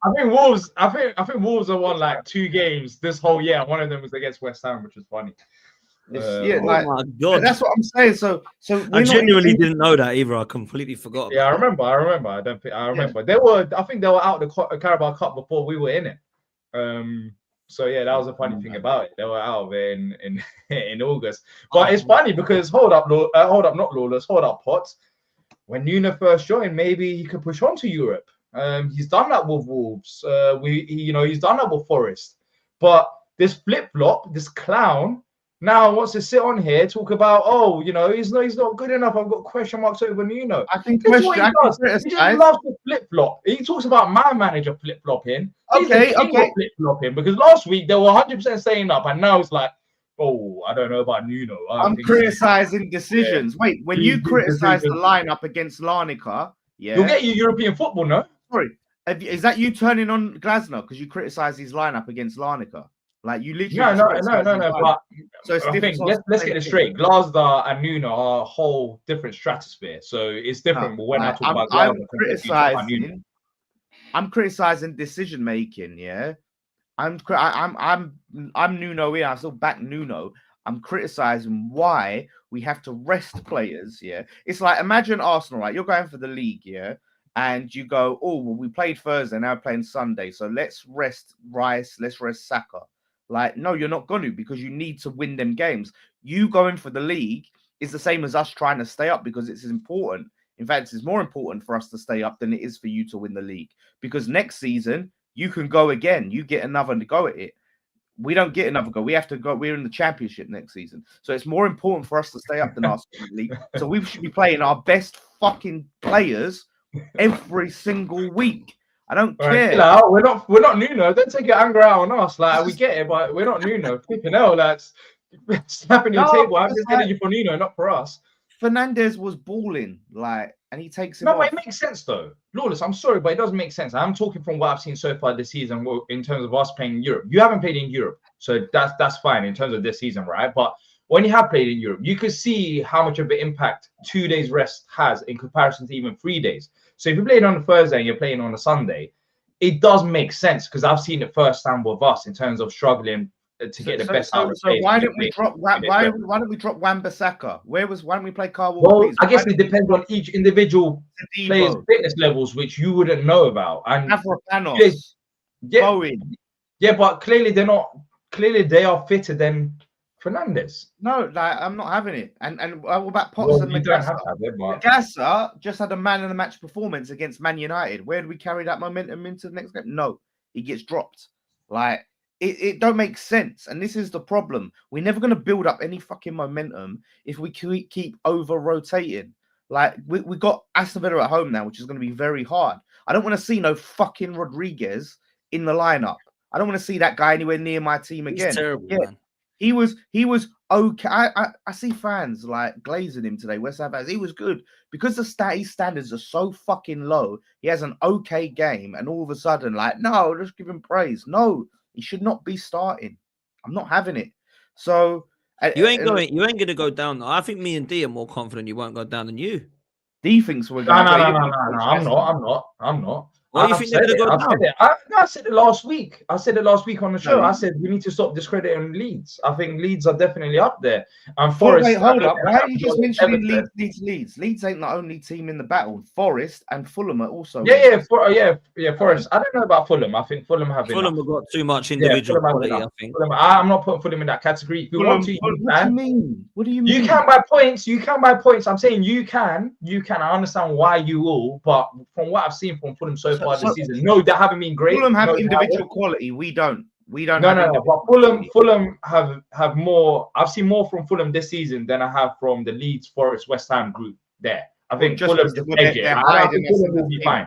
I think Wolves have won like 2 games this whole year. One of them was against West Ham, which was funny. Yeah, oh like, my God. that's what I'm saying. So I genuinely didn't know that either. I completely forgot. Yeah, I remember. I remember. Yeah. I think they were out of the Carabao Cup before we were in it. So yeah, that was a funny thing about it. They were out of it in August. But it's funny because hold up, not Lawless, hold up, Potts. When Nuno first joined, maybe he could push on to Europe. He's done that with Wolves. He's done that with Forest. But this flip-flop, this clown, now wants to sit on here, talk about, oh, you know, he's not good enough. I've got question marks over Nuno. I think He just loves to flip-flop. He talks about my manager flip-flopping. Okay. Flip-flopping, because last week they were 100% staying up, and now it's like, oh, I don't know about Nuno. I'm criticizing decisions. Yeah. Wait, when you criticize the lineup against Larnaca, yeah, you'll get your European football, no? Sorry, is that you turning on Glasner because you criticize his lineup against Larnaca? Like you literally no. But so it's I think let's get it straight. Glasner and Nuno are a whole different stratosphere. So it's different when I talk about Glasner. I'm criticizing decision making. Yeah, I'm Nuno here. I still back Nuno. I'm criticizing why we have to rest players. Yeah, it's like imagine Arsenal, right? You're going for the league, yeah, and you go, oh well, we played Thursday, now we're playing Sunday, so let's rest Rice, let's rest Saka. Like, no, you're not going to, because you need to win them games. You going for the league is the same as us trying to stay up, because it's important. In fact, it's more important for us to stay up than it is for you to win the league, because next season you can go again. You get another go at it. We don't get another go. We have to go. We're in the Championship next season. So it's more important for us to stay up than our league. So we should be playing our best fucking players every single week. I don't care. We're not Nuno. Don't take your anger out on us. Like, we get it, but we're not Nuno. Flipping hell, that's slapping your table. I'm just getting you for Nuno, not for us. Fernandes was balling, like, and he takes him No, off. but it makes sense though. Lawless, I'm sorry, but it doesn't make sense. I'm talking from what I've seen so far this season in terms of us playing in Europe. You haven't played in Europe, so that's fine in terms of this season, right? But when you have played in Europe, you could see how much of an impact 2 days rest has in comparison to even 3 days. So if you played on a Thursday and you're playing on a Sunday, it does make sense because I've seen it firsthand with us in terms of struggling to get the best out of the So players. why don't we drop why don't we drop Wan-Bissaka? Why don't we play Carl Well, Walker-Peters? I guess it depends on each individual player's fitness levels, which you wouldn't know about. And Avrapanos, Bowen. Yeah, but clearly they're not. Clearly they are fitter than Fernandes. No, like I'm not having it. And what about Potts and you don't have Magassa? to have it, but Magassa just had a man of the match performance against Man United. Where do we carry that momentum into the next game? No, he gets dropped. Like it don't make sense. And this is the problem. We're never going to build up any fucking momentum if we keep over rotating. Like we got Aston Villa at home now, which is going to be very hard. I don't want to see no fucking Rodriguez in the lineup. I don't want to see that guy anywhere near my team again. He's terrible, yeah, man. He was okay. I see fans like glazing him today. West Ham fans. He was good because his standards are so fucking low. He has an okay game, and all of a sudden, like, no, just give him praise. No, he should not be starting. I'm not having it. So you ain't going to go down. I think me and D are more confident you won't go down than you. D thinks we're going. No. I'm not. Why do you think they're going to go down? I said it last week. I said it last week on the show. I said we need to stop discrediting Leeds. I think Leeds are definitely up there. And Forest. Wait, hold up. Why are you just mentioning Leeds? Leeds ain't the only team in the battle. Forest and Fulham are also. Forest. I don't know about Fulham. I think Fulham have got too much individual quality. I think. I'm not putting Fulham in that category. If you want to, what do you mean? What do you mean? You can buy points. I'm saying you can. I understand why you will, but from what I've seen from Fulham so far this season, no, they haven't been great. Fulham have individual quality. We don't. No. But Fulham have more. I've seen more from Fulham this season than I have from the Leeds, Forest, West Ham group. There, I think Fulham will be fine.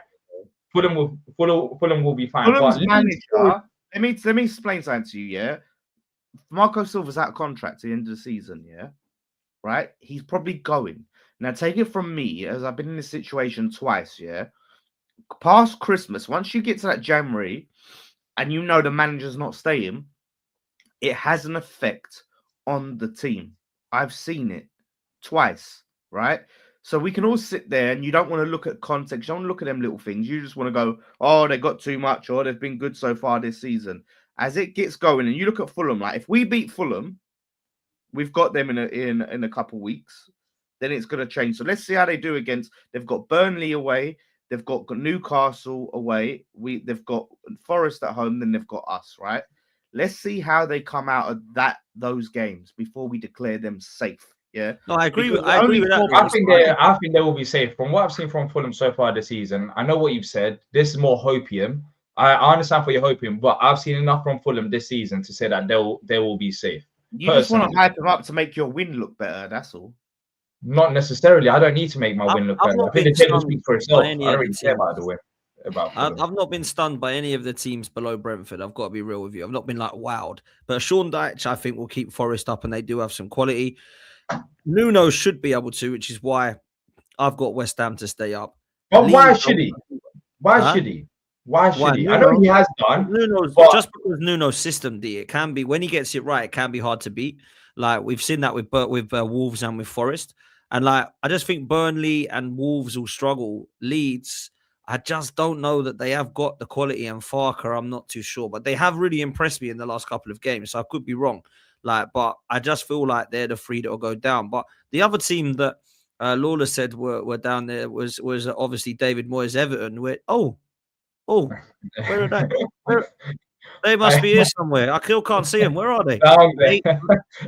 Fulham will be fine. Fulham's but manager. Let me explain something to you. Yeah, Marco Silva's out of contract at the end of the season. Yeah, right. He's probably going. Now, take it from me, as I've been in this situation twice. Yeah. Past Christmas, once you get to that January and you know the manager's not staying, it has an effect on the team. I've seen it twice, right? So we can all sit there and you don't want to look at context. You don't look at them little things. You just want to go, oh, they got too much or they've been good so far this season. As it gets going and you look at Fulham, like if we beat Fulham, we've got them in a couple of weeks, then it's going to change. So let's see how they do against, they've got Burnley away. They've got Newcastle away. They've got Forest at home. Then they've got us, right? Let's see how they come out of those games before we declare them safe. Yeah. No, I agree with that. I think they will be safe. From what I've seen from Fulham so far this season, I know what you've said. This is more hopium. I understand for your hopium, but I've seen enough from Fulham this season to say that they will be safe. You just want to hype them up to make your win look better. That's all. Not necessarily. I don't need to make my win look better. I think the table speaks for itself. I don't really care about the win. I've not been stunned by any of the teams below Brentford. I've got to be real with you. I've not been like wowed. But Sean Dyche, I think, will keep Forest up, and they do have some quality. Nuno should be able to, which is why I've got West Ham to stay up. But why should he? Why should he? I know he has done. Just because Nuno's system, it can be, when he gets it right, it can be hard to beat. Like we've seen that with Wolves and with Forest. And like, I just think Burnley and Wolves will struggle. Leeds, I just don't know that they have got the quality, and Farker, I'm not too sure. But they have really impressed me in the last couple of games, so I could be wrong. But I just feel like they're the three that will go down. But the other team that Lawler said were down there was obviously David Moyes' Everton. Where are they? They must be here somewhere. I still can't see them. Where are they? Down there.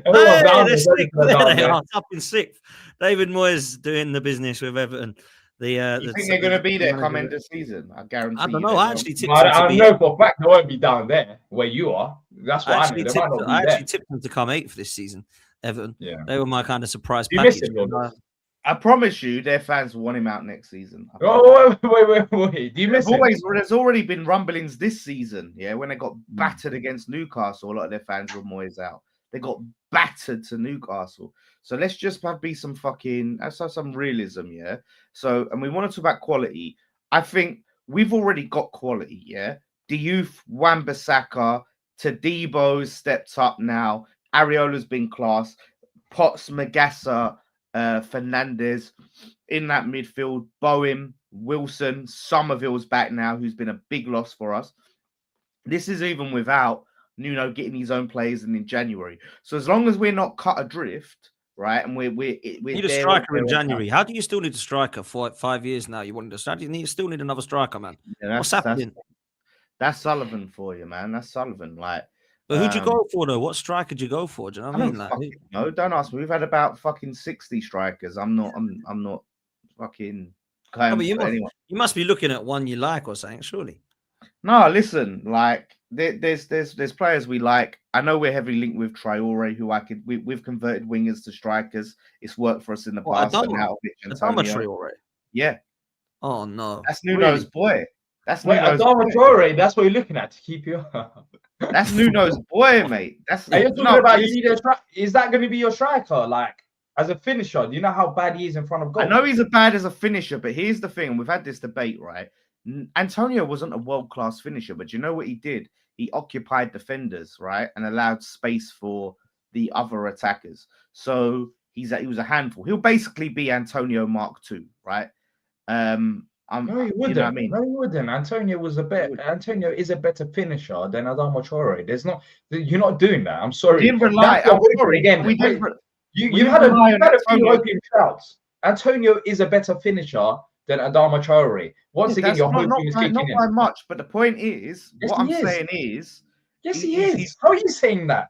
They're sixth. There they are, up in sixth. David Moyes doing the business with Everton. You think they're going to be there come end of season? I guarantee. I don't know. I actually tipped them to know for a fact they won't be down there where you are. That's what I know. I actually tipped them to come 8th this season. Everton. Yeah. They were my kind of surprise package. I promise you, their fans will want him out next season. Oh, wait. Do you miss him? There's already been rumblings this season, yeah, when they got battered against Newcastle. A lot of their fans were Moyes out. They got battered to Newcastle. So let's just be some fucking, let's have some realism, yeah? So, and we want to talk about quality. I think we've already got quality, yeah? Diouf, Wan-Bissaka, Tadebo's stepped up now. Areola's been class. Potts, Magassa, Fernandez in that midfield. Bowen, Wilson, Somerville's back now, who's been a big loss for us. This is even without Nuno getting his own players in January. So as long as we're not cut adrift, right, and we're need a striker in January. How do you still need a striker for 5 years now? You wanted a striker. You still need another striker, man. Yeah, what's happening? That's Sullivan for you, man. That's Sullivan. Like, but who'd you go for though? What striker did you go for? Do you know what I mean? Like, no, don't ask me. We've had about fucking 60 strikers. I'm not fucking. No, but you must be looking at one you like or something, surely. No, listen, like there's players we like. I know we're heavily linked with Traore, who we've converted wingers to strikers. It's worked for us in the past. Traore. Yeah. Oh no, that's Nuno's boy. That's Nuno's boy. Traore. That's what you're looking at to keep you. That's Nuno's boy, mate. That's. Are you talking about you need a is that going to be your striker, like as a finisher? Do you know how bad he is in front of goal? I know he's bad as a finisher, but here's the thing: we've had this debate, right? Antonio wasn't a world-class finisher, but you know what he did? He occupied defenders, right, and allowed space for the other attackers. So he was a handful. He'll basically be Antonio Mark II, right? No, he wouldn't. You know what I mean? No, he wouldn't. Antonio is a better finisher than Adama Traore. There's not. You're not doing that. I'm sorry. We didn't rely. I'm sorry. Again, you had a few open shouts. Antonio is a better finisher than Adama Traore. Once again, your whole team is kicking in. Not by much, but the point is, yes, what I'm saying is, yes, he is. How are you saying that?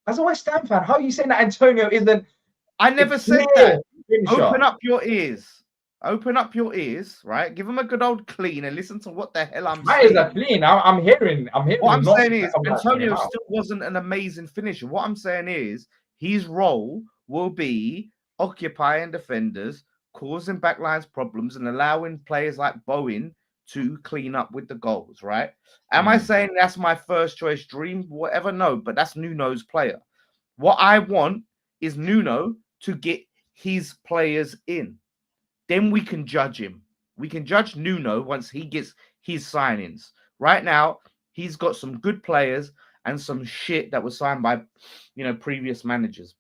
As a West Ham fan, how are you saying that Antonio isn't? I never said that. Open up your ears. Open up your ears, right? Give them a good old clean and listen to what the hell I'm saying. That is a clean. I'm hearing. What I'm saying is, Antonio still wasn't an amazing finisher. What I'm saying is, his role will be occupying defenders, causing backlines problems, and allowing players like Bowen to clean up with the goals, right? Am I saying that's my first choice dream? Whatever, no, but that's Nuno's player. What I want is Nuno to get his players in. Then we can judge him. We can judge Nuno once he gets his signings. Right now, he's got some good players and some shit that was signed by, previous managers.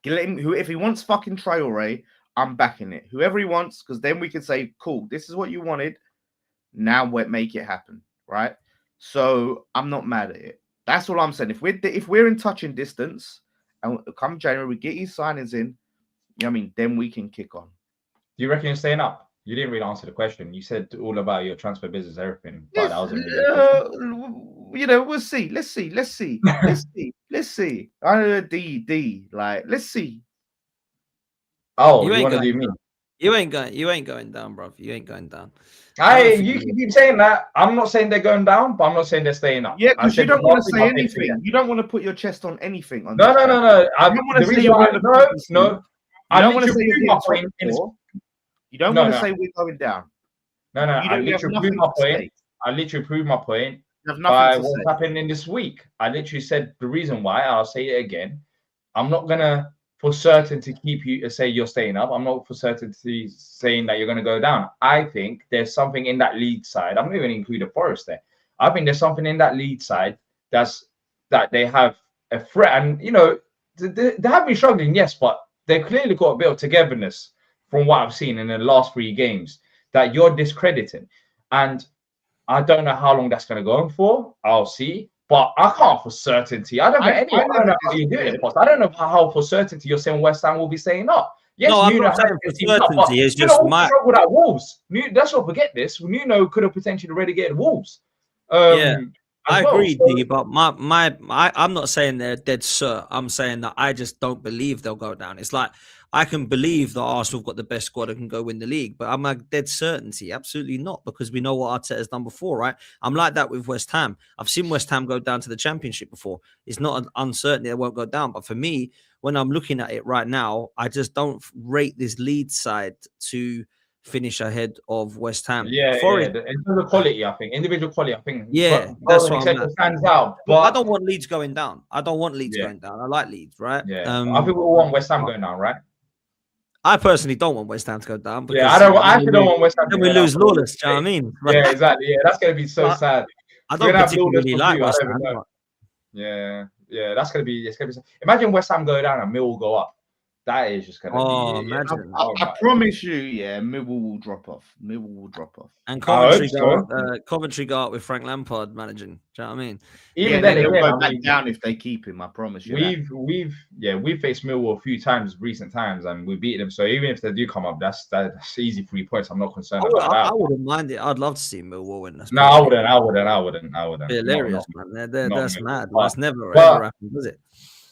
If he wants fucking Traore, I'm backing it. Whoever he wants, because then we can say, cool, this is what you wanted. Now make it happen, right? So I'm not mad at it. That's all I'm saying. If we're in touching distance, and come January, we get his signings in, then we can kick on. Do you reckon you're staying up? You didn't really answer the question. You said all about your transfer business, everything. But that wasn't really we'll see. Let's see. Let's see. I know D. Like, let's see. Oh, you want to do me? You ain't going down, bro. You ain't going down. You can keep saying that. I'm not saying they're going down, but I'm not saying they're staying up. Yeah, because you don't want to say anything. You don't want to put your chest on anything. No. I don't want to say no. I don't want to say my point. You don't want to say we're going down. No. I literally proved my point by what's happening in this week. I literally said the reason why. I'll say it again. I'm not gonna for certain to keep you say you're staying up. I'm not for certain to saying that you're gonna go down. I think there's something in that lead side. I'm not even including Forest there. I think there's something in that lead side that they have a threat, and they have been struggling, yes, but they clearly got a bit of togetherness from what I've seen in the last 3 games that you're discrediting. And I don't know how long that's going to go on for. I'll see. But I can't for certainty. I don't know how you do it. I don't know how for certainty you're saying West Ham will be staying up. Yes, no, I'm not saying for certainty. It's just struggled at Wolves. Let's not forget this. Nuno could have potentially relegated Wolves. I agree, D, but I'm not saying they're dead cert. I'm saying that I just don't believe they'll go down. It's like I can believe that Arsenal have got the best squad and can go win the league, but I'm like dead certainty. Absolutely not, because we know what Arteta's done before, right? I'm like that with West Ham. I've seen West Ham go down to the Championship before. It's not an uncertainty they won't go down, but for me, when I'm looking at it right now, I just don't rate this lead side to finish ahead of West Ham. Yeah, Forest, yeah. In terms of quality, I think individual quality, I think. Yeah, Bro, that's what I'm etc. at. stands out. Look, I But don't want Leeds going down. I don't want Leeds Yeah. going down. I like Leeds, right? yeah, I think we all want West Ham going down, right? I personally don't want West Ham to go down because Yeah, I don't. I actually don't want West Ham. then to we go down. lose Lawless. Do you know what I mean? Yeah, exactly. Yeah, that's gonna be so But sad. I We're don't gonna have Lawless particularly for like you, I West don't Ham. even know. but- Yeah, yeah, that's gonna be. It's gonna be. Imagine West Ham go down and Millwall go up. That is just gonna Oh, be. imagine. I promise you, yeah, Millwall will drop off. Millwall will drop off. And I Coventry hope go up, Coventry go up with Frank Lampard managing. Do you know what I mean? Even Yeah, then they'll again, go I back mean, down if they keep him. I promise you. that. we've faced Millwall a few times recent times and we beat them. So even if they do come up, that's easy 3 points. I'm not concerned about that. I wouldn't mind it. I'd love to see Millwall win. No, I wouldn't. Hilarious, No, man. not That's Millwall. mad. But- That's never but- ever happened, does it?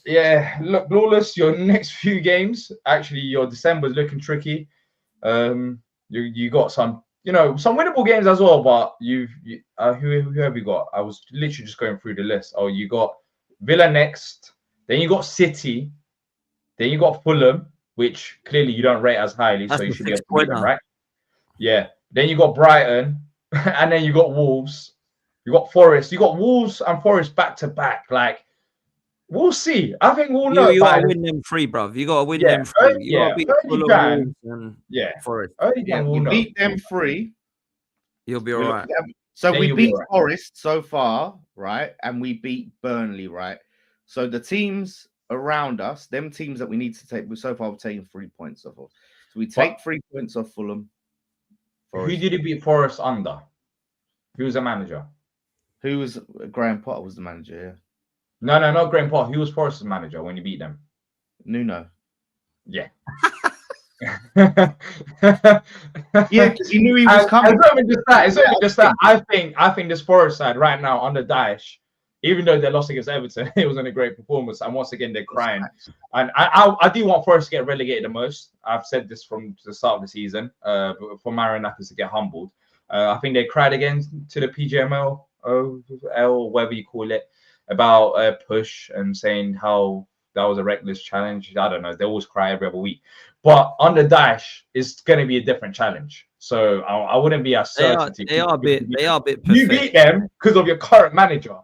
Yeah, look, Lawless, your next few games, actually, your December's looking tricky. You got some, some winnable games as well. But who have you got? I was literally just going through the list. Oh, you got Villa next, then you got City, then you got Fulham, which clearly you don't rate as highly, That's so you the should be able to beat six-pointer. them, right? Yeah. Then you got Brighton, and then you got Wolves. You got Forest. You got Wolves and Forest back to back. Like, we'll see. I think we'll know. You got to by- win them free, bruv. You got to win Yeah, them free. You got yeah, to beat early Fulham, Jan. Wolves, and Yeah. Forest. Early Yeah, game, we we'll know. beat them 3. You'll be all right. So Then we you'll be beat all right. Forest so far, right? And we beat Burnley, right? So the teams around us, them teams that we need to take, so far we've taken 3 points off of. So we take 3 points off Fulham. Who Forest. did he beat Forest under? Who was the manager? Who was Graham Potter was the manager, yeah. No, not Graham Potter. He was Forest's manager when you beat them. Nuno. Yeah. Yeah, because he knew he was coming. It's not even just that. I think this Forest side right now under Daesh, even though they lost against Everton, it wasn't a great performance. And once again, they're crying. And I do want Forest to get relegated the most. I've said this from the start of the season. For Marinakis to get humbled. I think they cried again to the PGML, whatever you call it, about a push and saying how that was a reckless challenge. I don't know. They always cry every other week. But under Daesh, it's going to be a different challenge. So I wouldn't be as certain. They are a bit. You beat them because of your current manager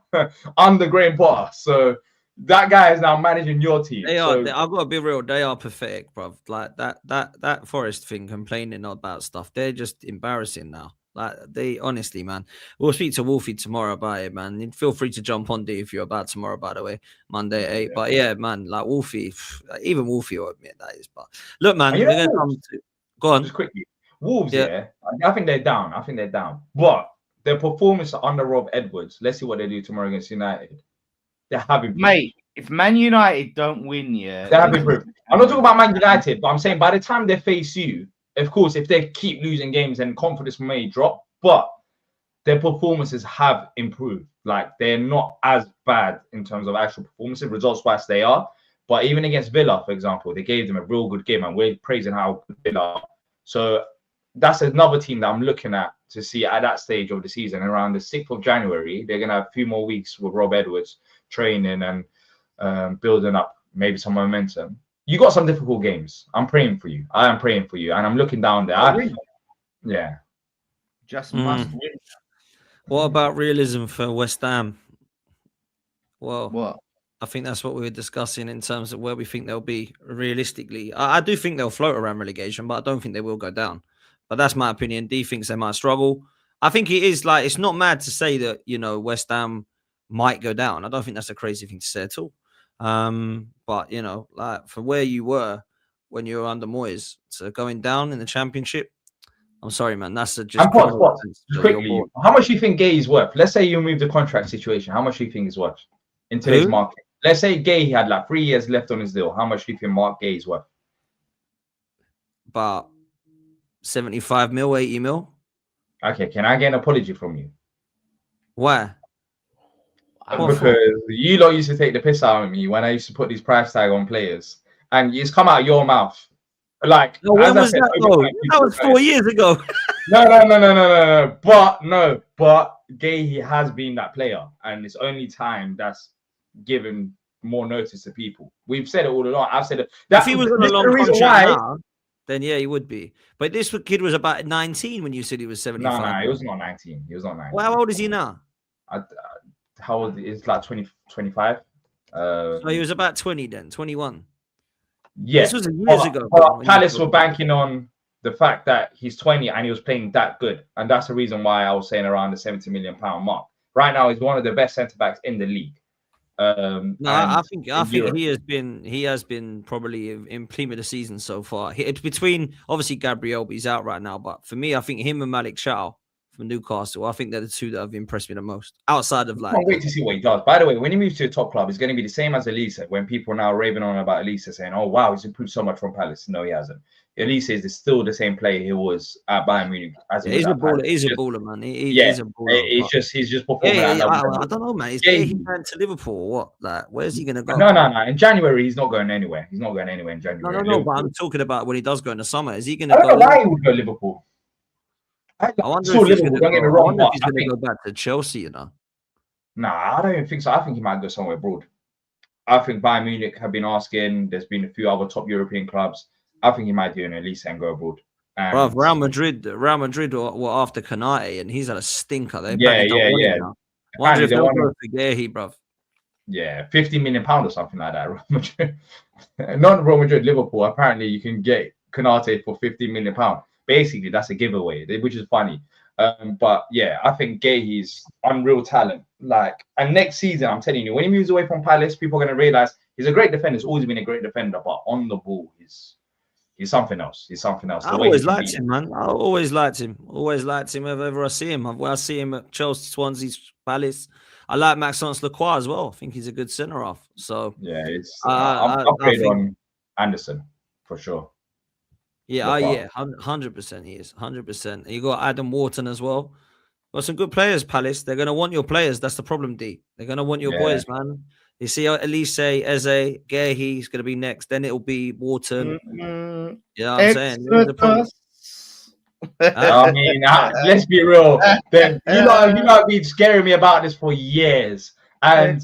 under Graham Potter. So that guy is now managing your team. I've got to be real. They are pathetic, bruv. Like that Forest thing, complaining about stuff. They're just embarrassing now. Like they honestly, man. We'll speak to Wolfie tomorrow about it, man. Feel free to jump on D if you're about tomorrow, by the way, Monday at 8. But yeah, man, like Wolfie, even Wolfie will admit that is. But look, man, we're gonna come to go on. Just quickly. Wolves, yeah. I think they're down. But their performance under Rob Edwards, let's see what they do tomorrow against United. They have improved. Mate, if Man United don't win, yeah. They have improved. I'm not talking about Man United, but I'm saying by the time they face you, of course, if they keep losing games, then confidence may drop. But their performances have improved. Like, they're not as bad in terms of actual performances, results-wise they are. But even against Villa, for example, they gave them a real good game, and we're praising how good Villa are. So that's another team that I'm looking at to see at that stage of the season. Around the 6th of January, they're going to have a few more weeks with Rob Edwards training and building up maybe some momentum. You got some difficult games. I'm praying for you. I am praying for you. And I'm looking down there. Yeah. Just must win. What about realism for West Ham? Well, What? I think that's what we were discussing in terms of where we think they'll be realistically. I do think they'll float around relegation, but I don't think they will go down. But that's my opinion. D thinks they might struggle. I think it is like, it's not mad to say that, West Ham might go down. I don't think that's a crazy thing to say at all. But, like for where you were when you were under Moyes, so going down in the Championship, I'm sorry, man. That's just quickly. How much do you think Gay is worth? Let's say you move the contract situation. How much do you think is worth in today's market? Let's say Gay had like 3 years left on his deal. How much do you think Mark Gay is worth? About 75 mil, 80 mil. Okay, can I get an apology from you? Why? Because you lot used to take the piss out of me when I used to put these price tag on players, and it's come out of your mouth. Like, when was that? That was 4 years ago. No. But Gay, he has been that player, and it's only time that's given more notice to people. We've said it all along. I've said it. If he was on a long contract now, then yeah, he would be. But this kid was about 19 when you said he was 75. No, he was not 19. He was not 19. Well, how old is he now? How old is like 20, 25? So he was about 20 then, 21. Yeah. This was years ago. But Palace were banking on the fact that he's 20 and he was playing that good. And that's the reason why I was saying around the £70 million mark. Right now, he's one of the best centre-backs in the league. No, I think he has been probably in team of the season so far. It's between obviously Gabriel, but he's out right now. But for me, I think him and Malik Chow from Newcastle, I think they're the two that have impressed me the most. Outside of like, I can't wait to see what he does. By the way, when he moves to a top club, it's going to be the same as Elisa. When people are now raving on about Elisa, saying, "Oh wow, he's improved so much from Palace." No, he hasn't. Elisa is still the same player he was at Bayern Munich. He's a baller. He's a baller, man. He's a baller. He's just performing. I don't know, man. He's going to Liverpool or what? Like, where's he going to go? No. In January, he's not going anywhere. He's not going anywhere in January. No. But I'm talking about when he does go in the summer. Is he going to? I don't know why he would go to Liverpool. I wonder if he's going to go back to Chelsea. You know? Nah, I don't even think so. I think he might go somewhere abroad. I think Bayern Munich have been asking. There's been a few other top European clubs. I think he might do an Elise and go abroad. Bro, Real Madrid were after Kanate, and he's had a stinker. Yeah. Wonder if they'll go for Gehi, bro. Yeah, £50 million or something like that. Real Madrid. Not Real Madrid, Liverpool. Apparently, you can get Kanate for £50 million. Basically, that's a giveaway, which is funny. But yeah, I think Gehi's unreal talent. And next season, I'm telling you, when he moves away from Palace, people are going to realize he's a great defender. He's always been a great defender, but on the ball, he's something else. He's something else. I always liked him, man. I always liked him. Always liked him wherever I see him. When I see him at Chelsea, Swansea, Palace, I like Maxence Lacroix as well. I think he's a good centre half. So yeah, I'm upgrade on Anderson for sure. Yeah, 100% he is. 100%. You got Adam Wharton as well. Got some good players, Palace. They're gonna want your players. That's the problem, D. They're gonna want your boys, man. You see, Elise, Eze, Gehi is going to be next. Then it'll be Wharton. You know what I'm saying? I mean, let's be real. You have been scaring me about this for years. And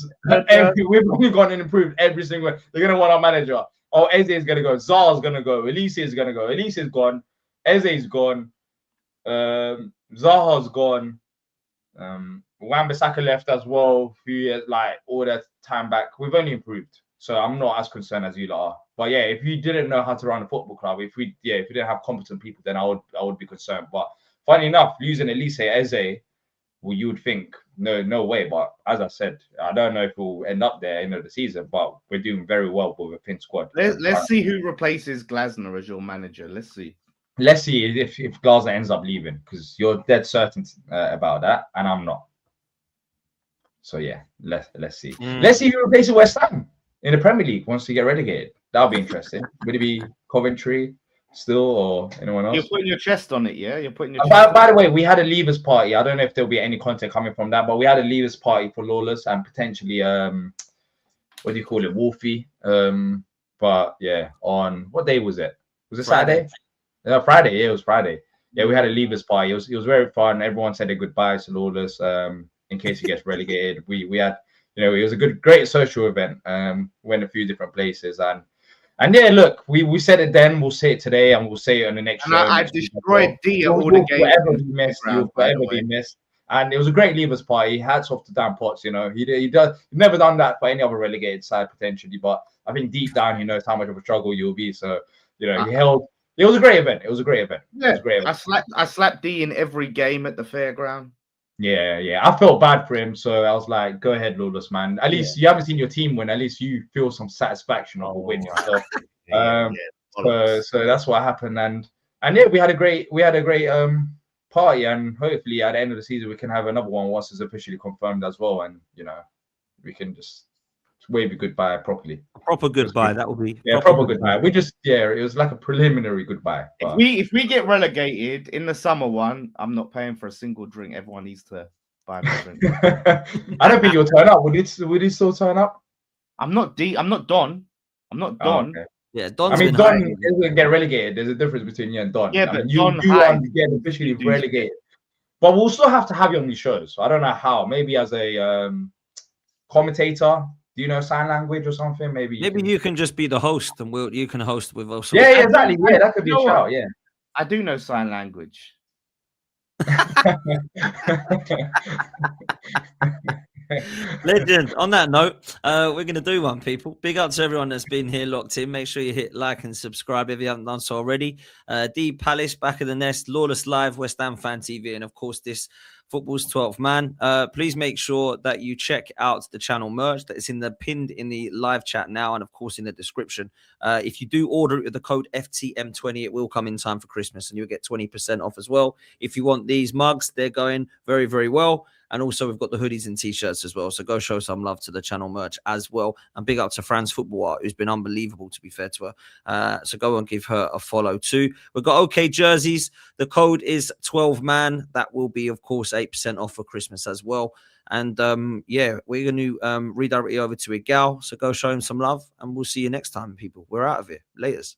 we've only gone and improved every single. They're going to want our manager. Oh, Eze is going to go. Zaha's going to go. Elise is going to go. Elise is gone. Eze is gone. Zaha's gone. Wan-Bissaka left as well. A few years, all that time back. We've only improved, so I'm not as concerned as you lot are. But yeah, if you didn't know how to run a football club, if we didn't have competent people, then I would be concerned. But funny enough, losing Elise, Eze, well, you would think no way. But as I said, I don't know if we'll end up there end of the season. But we're doing very well with a thin squad. Let's see who replaces Glasner as your manager. Let's see if Glasner ends up leaving, because you're dead certain about that, and I'm not. So yeah, let's see. Let's see who replaces West Ham in the Premier League once we get relegated. That'll be interesting. Would it be Coventry still or anyone else? You're putting your chest on it, yeah? You're putting your by the way, we had a leavers party. I don't know if there'll be any content coming from that, but we had a leavers party for Lawless and potentially what do you call it, Wolfie. But yeah, on what day was it? Was it Saturday? Friday. Yeah, it was Friday. Yeah, we had a leavers party. It was very fun. Everyone said their goodbyes to Lawless. In case he gets relegated, we had, it was a great social event. Went a few different places and yeah, look, we said it then, we'll say it today, and we'll say it on the next show. I destroyed D at all the games. You'll forever be missed. And it was a great leavers party. Hats off to Dan Potts. He's never done that for any other relegated side potentially, but I think deep down he knows how much of a struggle you'll be. So he held. It was a great event. It was a great event. Yeah, it was a great event. I slapped D in every game at the fairground. Yeah. I felt bad for him, so I was like, "Go ahead, Lawless, man. At least you haven't seen your team win. At least you feel some satisfaction of a win yourself." So that's what happened, and yeah, we had a great party, and hopefully at the end of the season we can have another one once it's officially confirmed as well, and we can just wave a goodbye properly. A proper goodbye. That will be proper goodbye. We just it was like a preliminary goodbye. But... If we get relegated in the summer one, I'm not paying for a single drink. Everyone needs to buy me a drink. I don't think you'll turn up. Would he still turn up? I'm not Don. I'm not Don. Okay. Yeah, Don doesn't get relegated. There's a difference between you and Don. Yeah, but you get officially relegated. But we'll still have to have you on these shows. So I don't know how. Maybe as a commentator, Do you know sign language or something? Maybe you can just be the host, and you can host with us. Yeah, exactly. Yeah, that could be a shout. Yeah. I do know sign language. Legend. On that note, we're going to do one, people. Big up to everyone that's been here locked in. Make sure you hit like and subscribe if you haven't done so already. D Palace, Back of the Nest, Lawless Live, West Ham Fan TV, and of course this Football's 12th Man. Please make sure that you check out the channel merch that is pinned in the live chat now, and of course in the description. If you do order it with the code FTM20, it will come in time for Christmas, and you'll get 20% off as well. If you want these mugs, they're going very, very well. And also, we've got the hoodies and T-shirts as well. So go show some love to the channel merch as well. And big up to Fran's Football Art, who's been unbelievable, to be fair to her. So go and give her a follow too. We've got OK jerseys. The code is 12man. That will be, of course, 8% off for Christmas as well. And yeah, we're going to redirect you over to Igal. So go show him some love. And we'll see you next time, people. We're out of here. Laters.